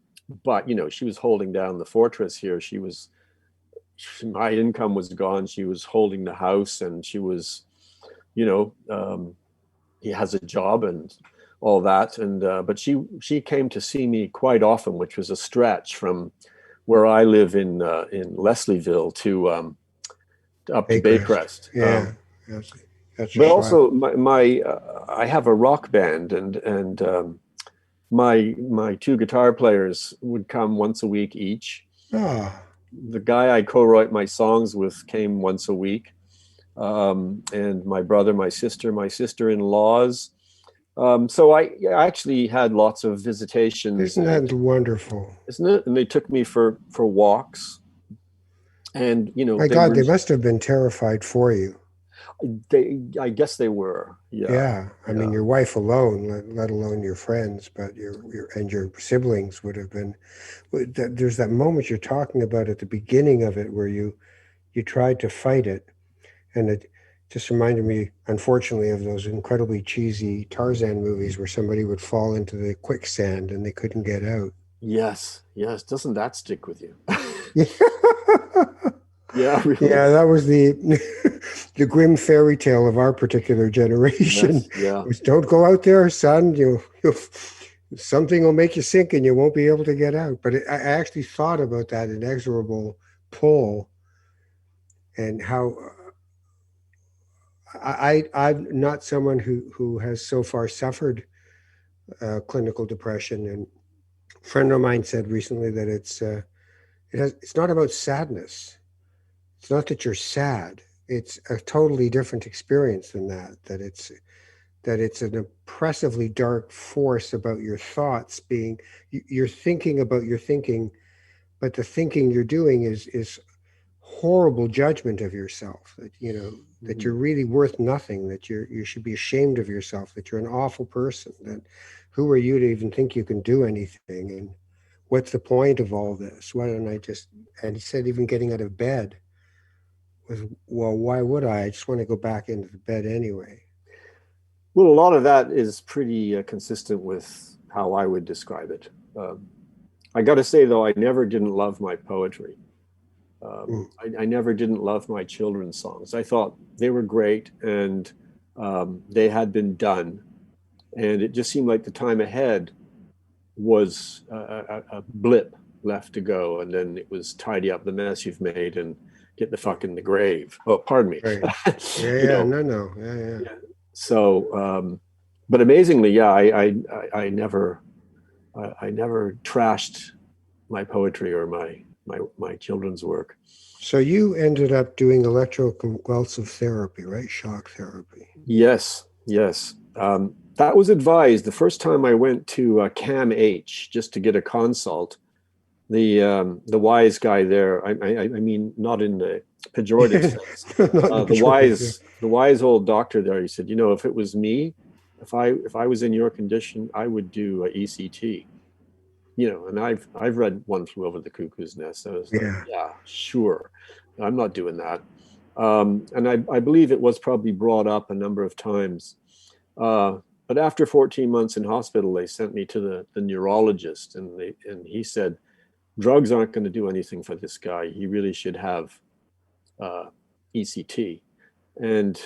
but she was holding down the fortress here. My income was gone. She was holding the house, and she was, you know, um, he has a job and all that. And but she came to see me quite often, which was a stretch from where I live in Leslieville to up to Baycrest, Baycrest. yeah, that's a But shot. also I have a rock band, and my two guitar players would come once a week each. Ah, The guy I co-write my songs with came once a week, and my brother, my sister-in-laws. So I actually had lots of visitations, isn't and that wonderful? isn't it? And they took me for walks, and My they God, were they must have been terrified for you. I guess they were, yeah, Yeah, I mean, yeah. your wife alone, let alone your friends, but your siblings would have been. There's that moment you're talking about at the beginning of it where you tried to fight it, and it just reminded me, unfortunately, of those incredibly cheesy Tarzan movies where somebody would fall into the quicksand and they couldn't get out. Yes, yes. Doesn't that stick with you? Yeah, Yeah, really. yeah, that was the the grim fairy tale of our particular generation. Yes, yeah. Was don't go out there, son. You something will make you sink and you won't be able to get out. But I actually thought about that inexorable pull and how I'm not someone who has so far suffered clinical depression. And a friend of mine said recently that it's not about sadness. It's not that you're sad. It's a totally different experience than that. That it's an oppressively dark force about your thoughts being you're thinking about your thinking, but the thinking you're doing is horrible judgment of yourself, that that Mhm. you're really worth nothing, that you should be ashamed of yourself, that you're an awful person, that who are you to even think you can do anything, and what's the point of all this? Why don't I just and he said even getting out of bed was, well, why would I just want to go back into the bed anyway. Well, a lot of that is pretty consistent with how I would describe it. Um, I got to say, though, I never didn't love my poetry. Mm. I never didn't love my children's songs. I thought they were great, and they had been done. And it just seemed like the time ahead was a blip left to go, and then it was tidy up the mess you've made and get the fuck in the grave. Oh, pardon me. Right. Yeah, you yeah, know, no, yeah, yeah. yeah. So, but amazingly, yeah, I never, I never trashed my poetry or my children's work. So you ended up doing electroconvulsive therapy, right? Shock therapy. Yes, yes. That was advised the first time I went to Cam H just to get a consult. The wise guy there, I mean, not in the pejorative sense. Not in the pejorative, yeah. The wise old doctor there, he said, if it was me, if I was in your condition, I would do a ECT. And I've read One Flew Over the Cuckoo's Nest. I was like, Yeah. yeah, sure, I'm not doing that. And I believe it was probably brought up a number of times. But after 14 months in hospital, they sent me to the neurologist, and he said, drugs aren't going to do anything for this guy. He really should have ECT. And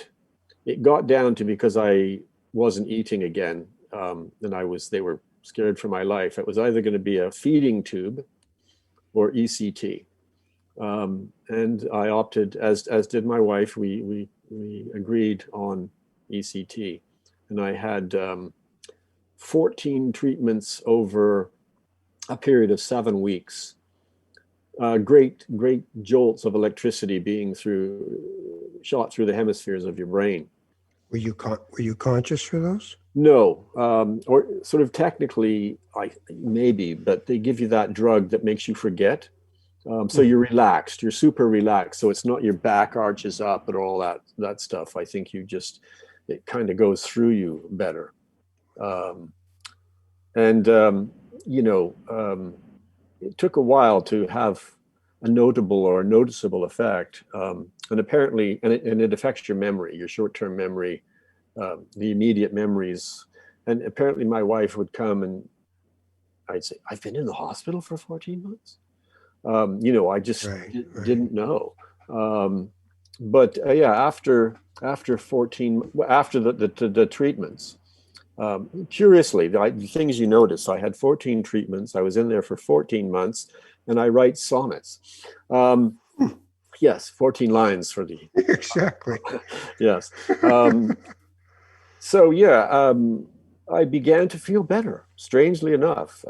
it got down to, because I wasn't eating again, and they were scared for my life. It was either going to be a feeding tube or ECT. And I opted, as did my wife, we agreed on ECT. And I had 14 treatments over a period of 7 weeks. Great jolts of electricity being shot through the hemispheres of your brain. Were you conscious for those? No, or sort of technically, maybe, but they give you that drug that makes you forget. So you're relaxed, you're super relaxed. So it's not your back arches up and all that stuff. I think it kind of goes through you better. It took a while to have a notable or a noticeable effect. And apparently, it affects your memory, your short-term memory, the immediate memories. And apparently my wife would come and I'd say, I've been in the hospital for 14 months. I just didn't know. But after the treatments, curiously, the things you notice, I had 14 treatments. I was in there for 14 months, and I write sonnets. Yes, 14 lines for the exactly. Yes. I began to feel better, strangely enough.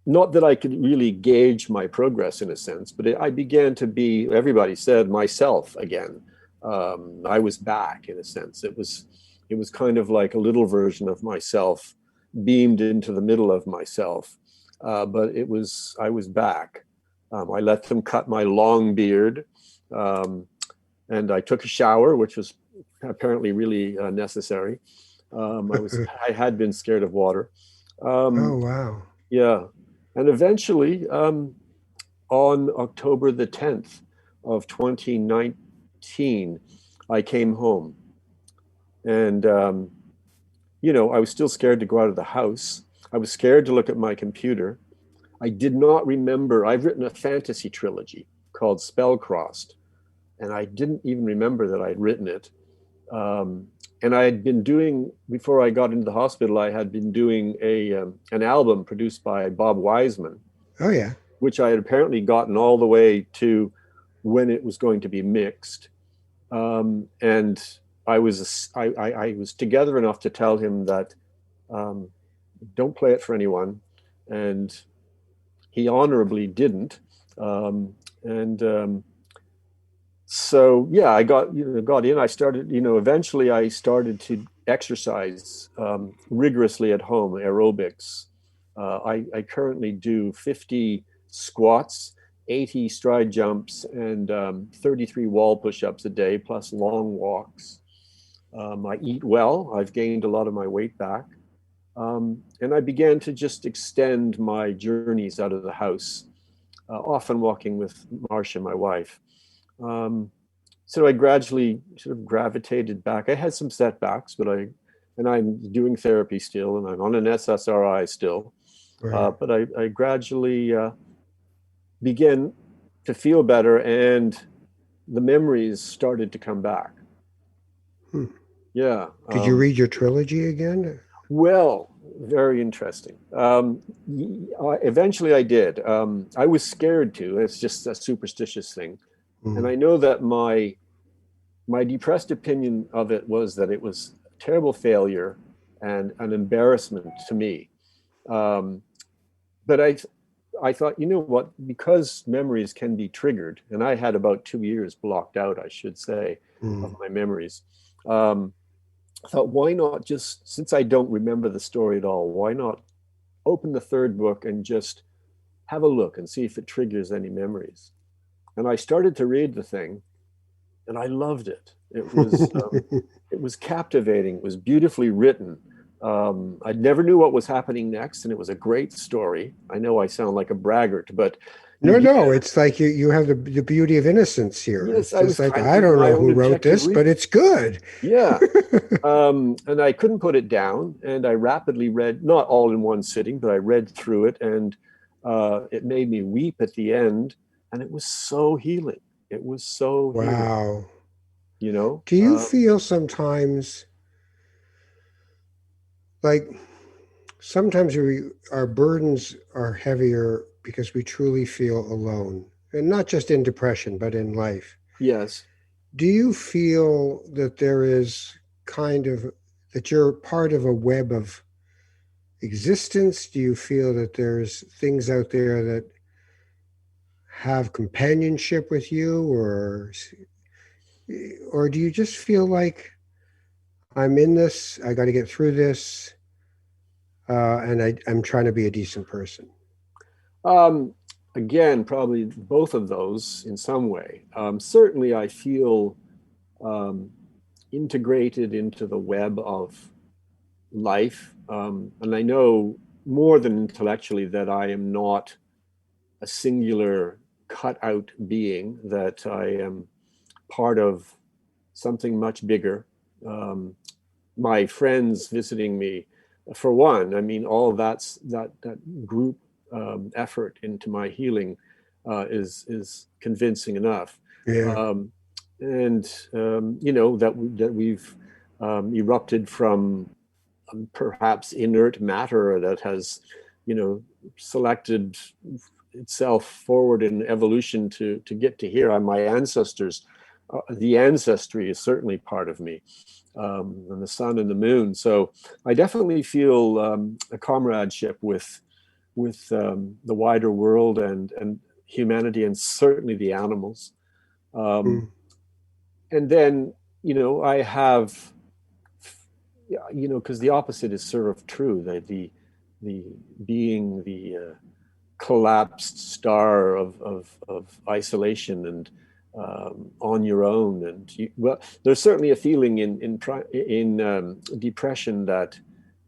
Not that I could really gauge my progress in a sense, but I began to be, everybody said, myself again. I was back in a sense. It was kind of like a little version of myself beamed into the middle of myself. But I was back. I let them cut my long beard. And I took a shower, which was apparently really necessary. I had been scared of water. Oh, wow. Yeah. And eventually, on October the 10th of 2019, I came home. And, I was still scared to go out of the house. I was scared to look at my computer. I did not remember. I've written a fantasy trilogy called Spellcrossed, and I didn't even remember that I'd written it. And I had been doing, before I got into the hospital, I had been doing an album produced by Bob Wiseman. Oh, yeah. Which I had apparently gotten all the way to when it was going to be mixed. And I was together enough to tell him that don't play it for anyone. And he honorably didn't. So yeah, I got in. I started, eventually I started to exercise rigorously at home, aerobics. I currently do 50 squats, 80 stride jumps, and 33 wall push-ups a day, plus long walks. I eat well. I've gained a lot of my weight back. And I began to just extend my journeys out of the house, often walking with Marcia, my wife. So I gradually sort of gravitated back. I had some setbacks, but I'm doing therapy still, and I'm on an SSRI still. Right. But I gradually began to feel better, and the memories started to come back. Yeah. Did you read your trilogy again? Well, very interesting. Eventually I did. I was scared to. It's just a superstitious thing. And I know that my depressed opinion of it was that it was a terrible failure and an embarrassment to me. But I thought, you know what, because memories can be triggered, and I had about 2 years blocked out, I should say, of my memories. I thought, why not just, since I don't remember the story at all, why not open the third book and just have a look and see if it triggers any memories? And I started to read the thing, and I loved it. It was captivating. It was beautifully written. I never knew what was happening next, and it was a great story. I know I sound like a braggart, but No, no, it's like you have the beauty of innocence here. Yes, It's I just was like, kind of I giving don't my know own who wrote objective this, but read. it's good. Yeah. And I couldn't put it down. And I rapidly read, not all in one sitting, but I read through it. And it made me weep at the end. And it was so healing. It was so healing, Wow. you know? Do you feel sometimes like sometimes our burdens are heavier because we truly feel alone, and not just in depression, but in life? Yes. Do you feel that there is kind of that you're part of a web of existence? Do you feel that there's things out there that have companionship with you, or do you just feel like I'm in this, I got to get through this, and I'm trying to be a decent person? Um, Again, probably both of those in some way. Certainly, I feel um, integrated into the web of life. And I know more than intellectually that I am not a singular cut out being, that I am part of something much bigger. Um, my friends visiting me, for one, I mean, all that group effort into my healing is convincing enough. Yeah. Um, and you know that we've erupted from perhaps inert matter that has, you know, selected itself forward in evolution to get to here. I'm my ancestors. The ancestry is certainly part of me, and the sun and the moon. So I definitely feel a comradeship with the wider world and humanity, and certainly the animals. Um, Mm. and then, you know, I have, yeah, you know, because the opposite is sort of true. The being the collapsed star of isolation and on your own. And you, well, there's certainly a feeling in depression that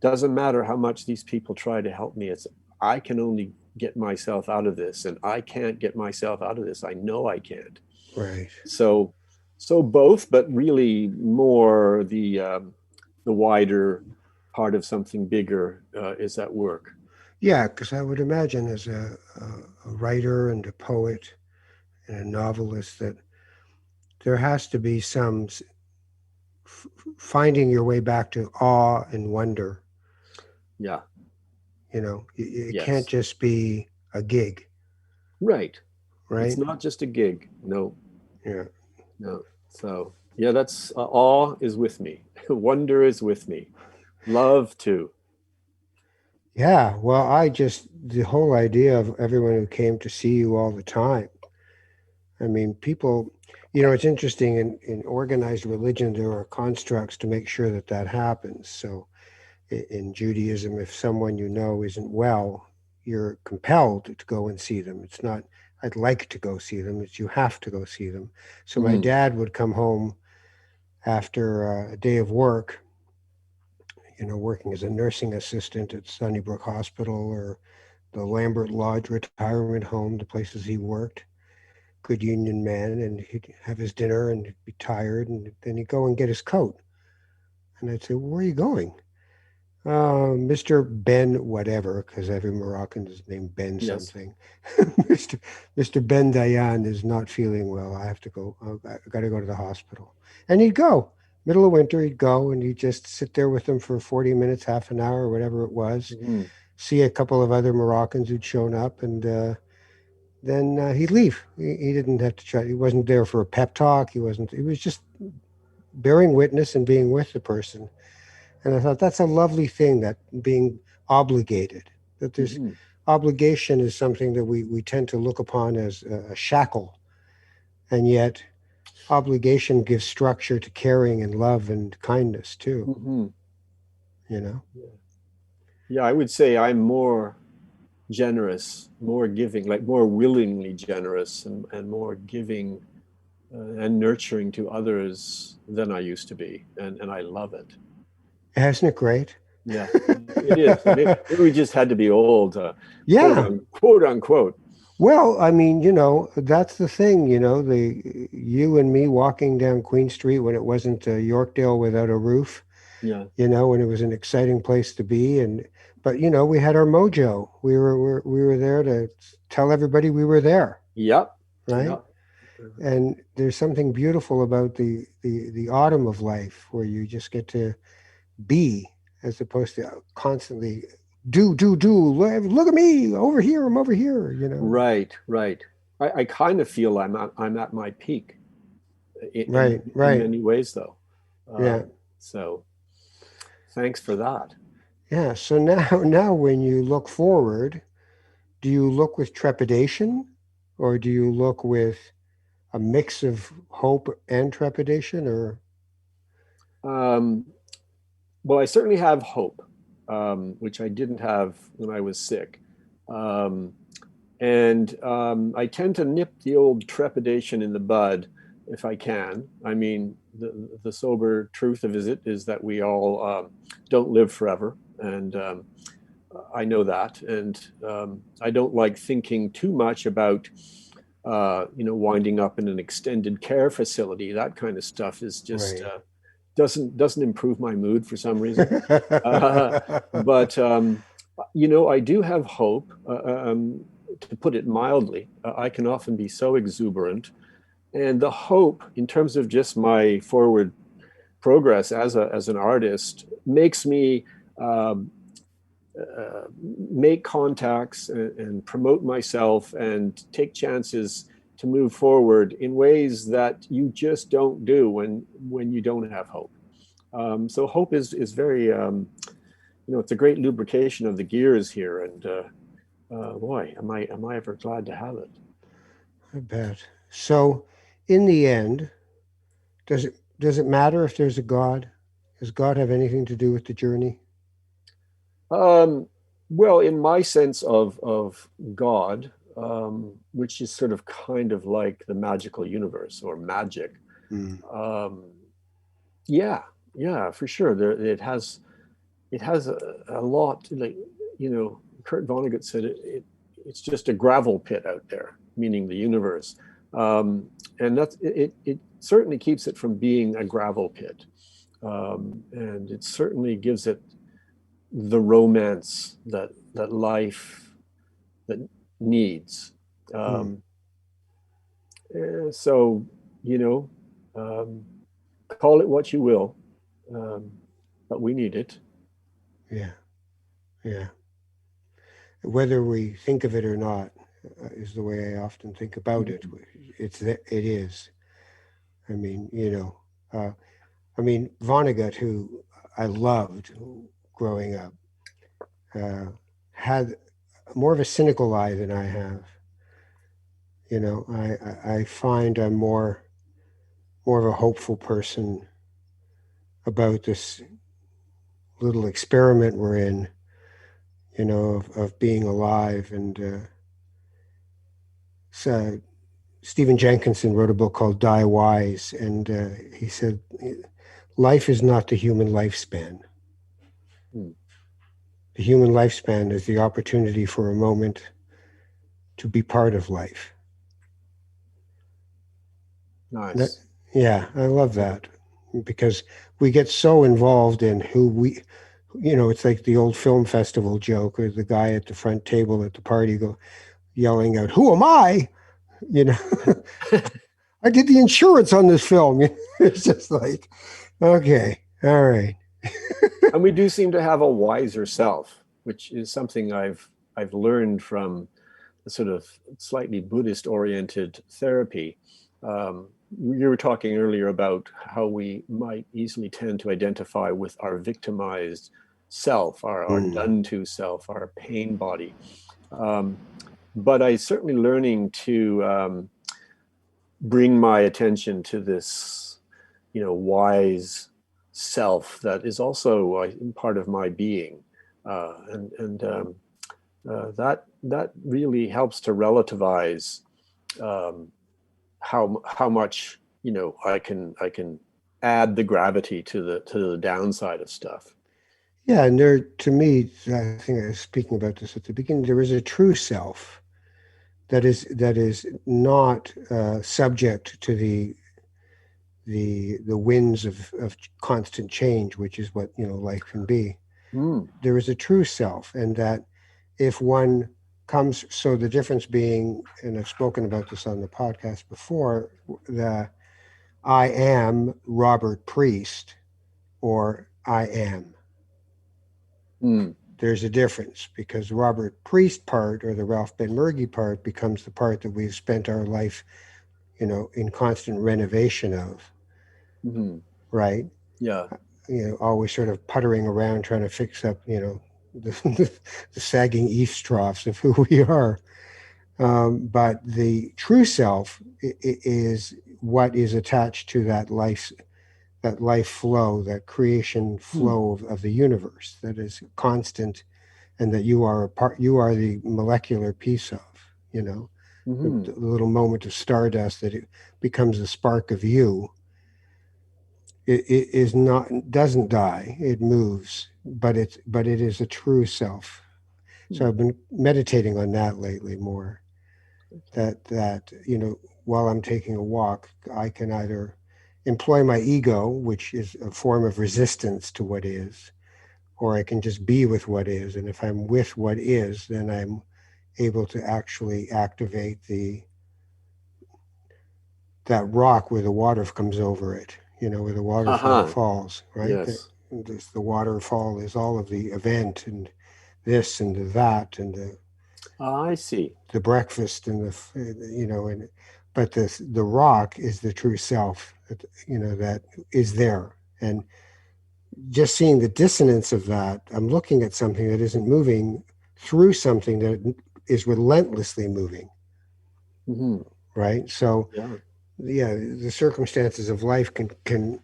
doesn't matter how much these people try to help me. It's I can only get myself out of this, and I can't get myself out of this. I know I can't. Right. So, so both, but really more the wider part of something bigger is at work. Yeah, because I would imagine as a writer and a poet and a novelist that there has to be some finding your way back to awe and wonder. Yeah. It can't Yes. just be a gig, Right. It's right? not just a gig. No, Yeah. no. So, yeah, that's awe is with me. Wonder is with me. Love too. Yeah. Well, the whole idea of everyone who came to see you all the time. I mean, people, it's interesting in organized religion, there are constructs to make sure that that happens. So in Judaism, if someone you know isn't well, you're compelled to go and see them. It's not, I'd like to go see them, it's you have to go see them. So my Mm, dad would come home after a day of work, working as a nursing assistant at Sunnybrook Hospital or the Lambert Lodge retirement home, the places he worked. Good union man, and he'd have his dinner and he'd be tired, and then he'd go and get his coat. And I'd say, well, "Where are you going?" Mr. Ben, whatever, because every Moroccan is named Ben yes. something. Mr. Ben Dayan is not feeling well. I have to go. I got to go to the hospital. And he'd go. Middle of winter, he'd go and he'd just sit there with them for 40 minutes, half an hour, whatever it was. Mm, See a couple of other Moroccans who'd shown up, and then he'd leave. He didn't have to try. He wasn't there for a pep talk. He wasn't. He was just bearing witness and being with the person. And I thought that's a lovely thing, that being obligated, that there's mhm. obligation is something that we tend to look upon as a shackle. And yet obligation gives structure to caring and love and kindness too, Mhm. you know? Yeah. Yeah, I would say I'm more generous, more giving, like more willingly generous and more giving and nurturing to others than I used to be. And I love it. Isn't it great? Yeah, it is. Maybe we just had to be old, Yeah. quote unquote. Well, I mean, that's the thing, the you and me walking down Queen Street when it wasn't Yorkdale without a roof, Yeah. when it was an exciting place to be. But we had our mojo. We were there to tell everybody we were there, Yep. right? Yep. And there's something beautiful about the autumn of life where you just get to be as opposed to constantly do. Look at me over here. I'm over here. Right, right. I kind of feel I'm at my peak Right, in right. many ways, though. Yeah. So thanks for that. Yeah. So now, now when you look forward, do you look with trepidation or do you look with a mix of hope and trepidation or Um, well, I certainly have hope, which I didn't have when I was sick. Um, and I tend to nip the old trepidation in the bud if I can. I mean, the sober truth of it is that we all don't live forever. And I know that. And I don't like thinking too much about winding up in an extended care facility. That kind of stuff is just right? doesn't improve my mood for some reason. Uh, but I do have hope. To put it mildly, I can often be so exuberant, and the hope, in terms of just my forward progress as an artist, makes me um, make contacts and promote myself and take chances to move forward in ways that you just don't do when you don't have hope. So hope is very it's a great lubrication of the gears here, and boy, am I ever glad to have it. I bet. So, in the end, does it matter if there's a God? Does God have anything to do with the journey? Um, well, in my sense of God, which is sort of kind of like the magical universe or magic, Mm. um, yeah, yeah, for sure. It has a lot. Like Kurt Vonnegut said it's just a gravel pit out there, meaning the universe, and it certainly keeps it from being a gravel pit, and it certainly gives it the romance that life that needs. Mm. Um, so you know, um, call it what you will, um, but we need it. Yeah, yeah. Whether we think of it or not is the way I often think about it. It is. I mean, Vonnegut, who I loved growing up, uh, had more of a cynical eye than I have. I find I'm more of a hopeful person about this little experiment we're in, of being alive. And so Stephen Jenkinson wrote a book called Die Wise, and he said, life is not the human lifespan. Hmm, The human lifespan is the opportunity for a moment to be part of life. That, nice. yeah, I love that because we get so involved in it's like the old film festival joke or the guy at the front table at the party go yelling out, "Who am I?" You know, I did the insurance on this film. It's just like, okay, all right. And we do seem to have a wiser self, which is something I've learned from the sort of slightly Buddhist oriented therapy. You were talking earlier about how we might easily tend to identify with our victimized self, our Mm, done to self, our pain body. Um, but I certainly learning to bring my attention to this, wise self that is also part of my being, and that really helps to relativize um, how much I can add the gravity to the downside of stuff. yeah, and there, to me, I think I was speaking about this at the beginning. There is a true self that is not subject to the winds of constant change, which is what life can be. Mm. There is a true self, and that if one comes, so the difference being, and I've spoken about this on the podcast before, the I am Robert Priest, or I am. Mm. There's a difference, because the Robert Priest part, or the Ralph Benmergui part, becomes the part that we've spent our life, in constant renovation of, Mm. right? Yeah. Always sort of puttering around trying to fix up, the sagging eavesdrops of who we are. But the true self is what is attached to that life flow, that creation Mm. flow of the universe, that is constant, and that you are a part. You are the molecular piece of. Mm. The little moment of stardust that it becomes the spark of you. It is not, doesn't die. It moves, but it is a true self. So Mm. I've been meditating on that lately more. That while I'm taking a walk, I can either employ my ego, which is a form of resistance to what is, or I can just be with what is. And if I'm with what is, then I'm able to actually activate the that rock where the water comes over it, where the waterfall Uh-huh. falls, right? Yes. The waterfall is all of the event, and this and the that, and I see. the breakfast, and and but the rock is the true self that that is there. And just seeing the dissonance of that, I'm looking at something that isn't moving through something that is relentlessly moving, Mm-hmm. right? So Yeah. yeah, the circumstances of life can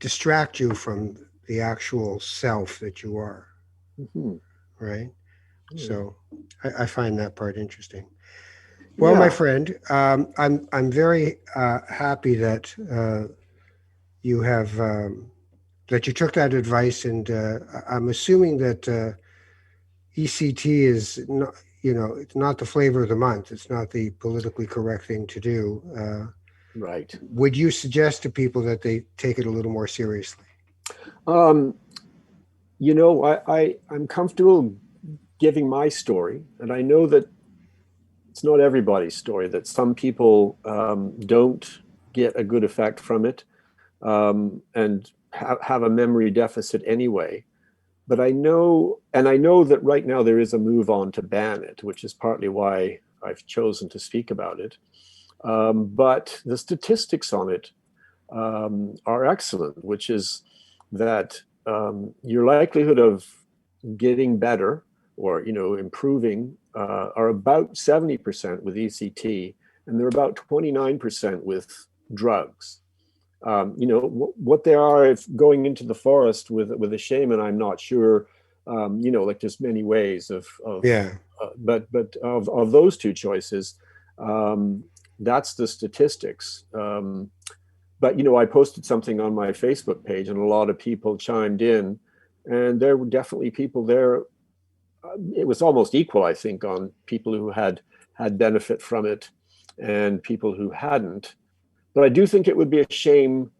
distract you from the actual self that you are, Mm-hmm. right? Yeah. So I find that part interesting. Well, my Yeah. friend, I'm very happy that you have that you took that advice, and I'm assuming that ECT is not, it's not the flavor of the month. It's not the politically correct thing to do. Right. Would you suggest to people that they take it a little more seriously? Um, I'm comfortable giving my story, and I know that it's not everybody's story, that some people don't get a good effect from it, and have a memory deficit anyway. But I know that right now there is a move on to ban it, which is partly why I've chosen to speak about it. But the statistics on it are excellent, which is that your likelihood of getting better, or improving, are about 70% with ECT, and they're about 29% with drugs. What they are, if going into the forest with a shaman, I'm not sure. Like there's many ways of Yeah, but of those two choices, um, that's the statistics. But I posted something on my Facebook page, and a lot of people chimed in, and there were definitely people there. It was almost equal, I think, on people who had benefit from it and people who hadn't. But I do think it would be a shame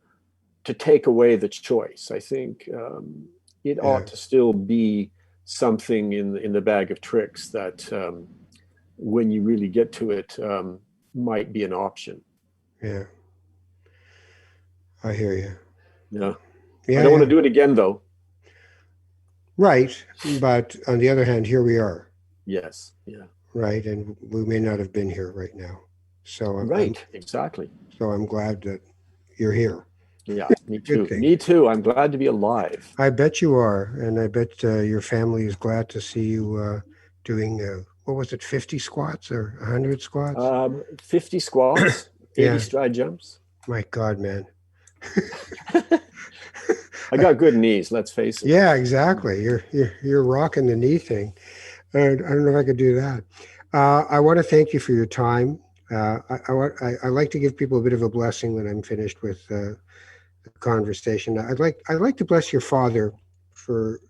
to take away the choice. I think it yeah, ought to still be something in the bag of tricks that, when you really get to it, might be an option. yeah. I hear you. Yeah, I Yeah, don't want to yeah. do it again, though. Right. But on the other hand, here we are, Yes, yeah, right? And we may not have been here right now. So right, exactly. I'm glad that you're here. Yeah, me Good too. thing. Me too. I'm glad to be alive. I bet you are, and I bet your family is glad to see you doing what was it, 50 squats or 100 squats? 50 squats, 80 Yeah. stride jumps. My God, man. I got good knees, let's face it. Yeah, exactly. You're rocking the knee thing. I don't know if I could do that. I want to thank you for your time. I like to give people a bit of a blessing when I'm finished with the conversation. I'd like to bless your father for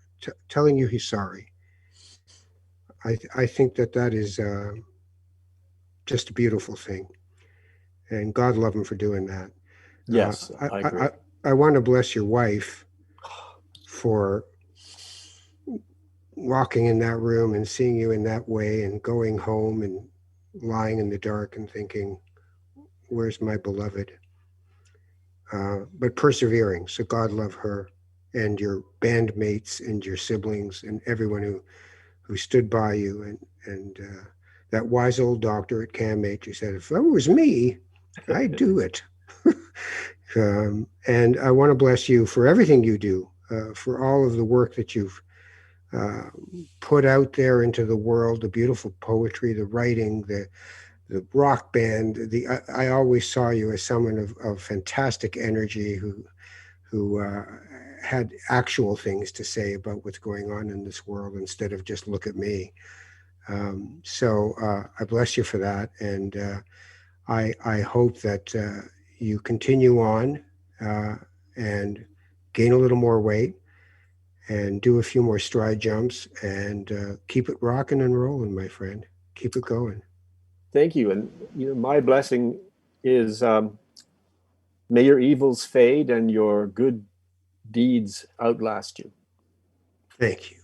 telling you he's sorry. I think that is just a beautiful thing. And God love him for doing that. Uh, Yes, I, I I, agree. I I want to bless your wife for walking in that room and seeing you in that way and going home and lying in the dark and thinking, where's my beloved? But persevering. So God love her and your bandmates and your siblings and everyone who stood by you and that wise old doctor at CAMH who said, if it was me, I'd do it. And I want to bless you for everything you do, for all of the work that you've uh, put out there into the world, the beautiful poetry, the writing, the rock band. I always saw you as someone of fantastic energy who had actual things to say about what's going on in this world instead of just look at me. So I bless you for that, and I hope that you continue on uh, and gain a little more weight and do a few more stride jumps and keep it rocking and rolling, my friend. Keep it going. Thank you. And my blessing is may your evils fade and your good deeds outlast you. Thank you.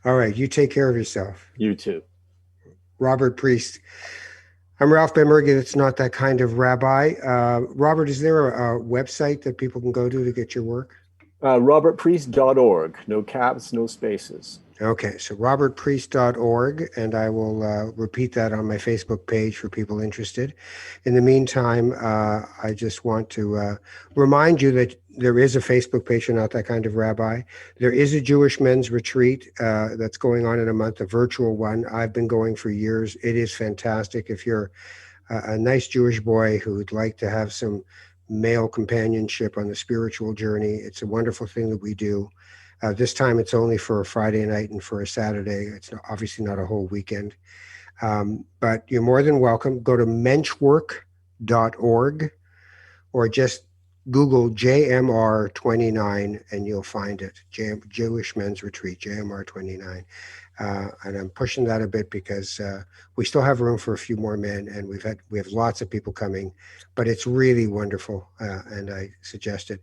All right, you take care of yourself. You too. Robert Priest. I'm Ralph Benmergui. It's not that kind of rabbi. Robert, is there a website that people can go to get your work? RobertPriest.org. No caps, no spaces. Okay, so robertpriest.org, and I will repeat that on my Facebook page for people interested. In the meantime, I just want to remind you that there is a Facebook page for Not That Kind of Rabbi. There is a Jewish men's retreat that's going on in a month, a virtual one. I've been going for years. It is fantastic. If you're a nice Jewish boy who'd like to have some male companionship on the spiritual journey, it's a wonderful thing that we do. This time it's only for a Friday night and for a Saturday. It's obviously not a whole weekend. But you're more than welcome. Go to menschwork.org or just Google JMR 29 and you'll find it. Jewish Men's Retreat, JMR 29. And I'm pushing that a bit because we still have room for a few more men, and we have lots of people coming, but it's really wonderful, and I suggest it.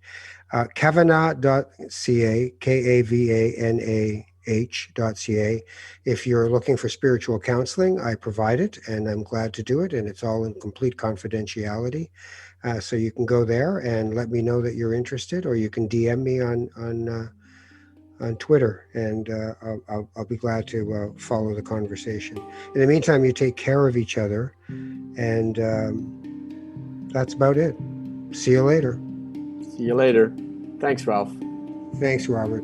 Kavanagh.ca, KAVANAH.ca. If you're looking for spiritual counseling, I provide it, and I'm glad to do it, and it's all in complete confidentiality. So you can go there and let me know that you're interested, or you can DM me on Twitter, and I'll be glad to follow the conversation. In the meantime, you take care of each other, and that's about it. See you later. See you later. Thanks, Ralph. Thanks, Robert.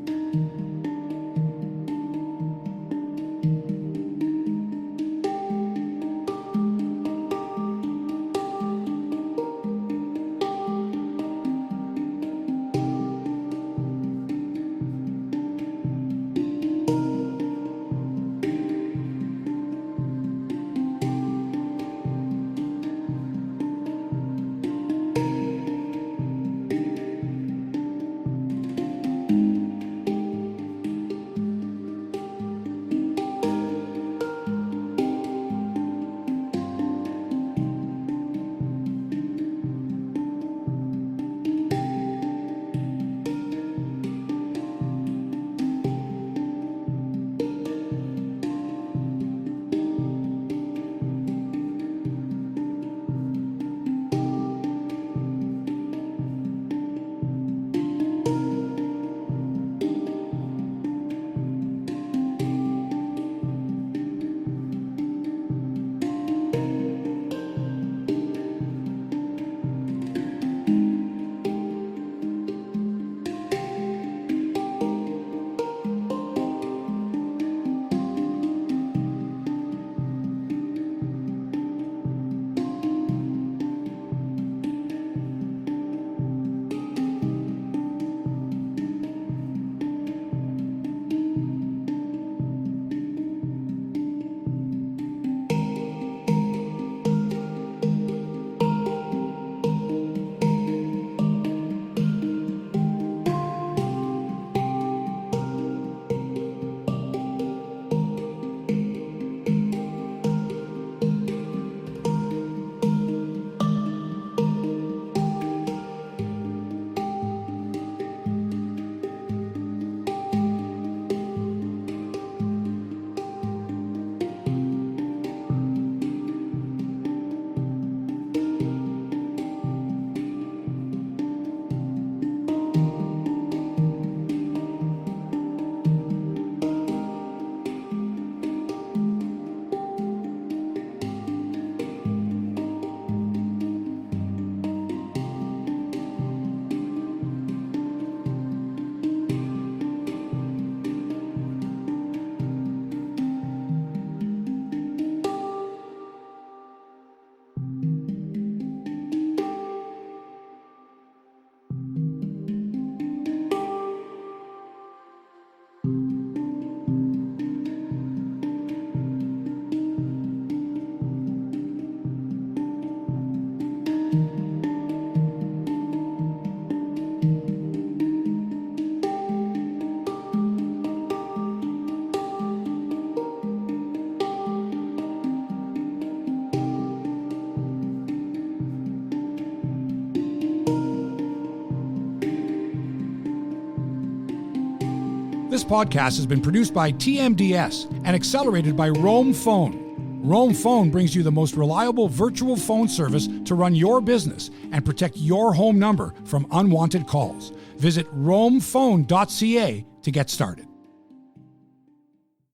This podcast has been produced by TMDS and accelerated by Roam Phone. Roam Phone brings you the most reliable virtual phone service to run your business and protect your home number from unwanted calls. Visit roamphone.ca to get started.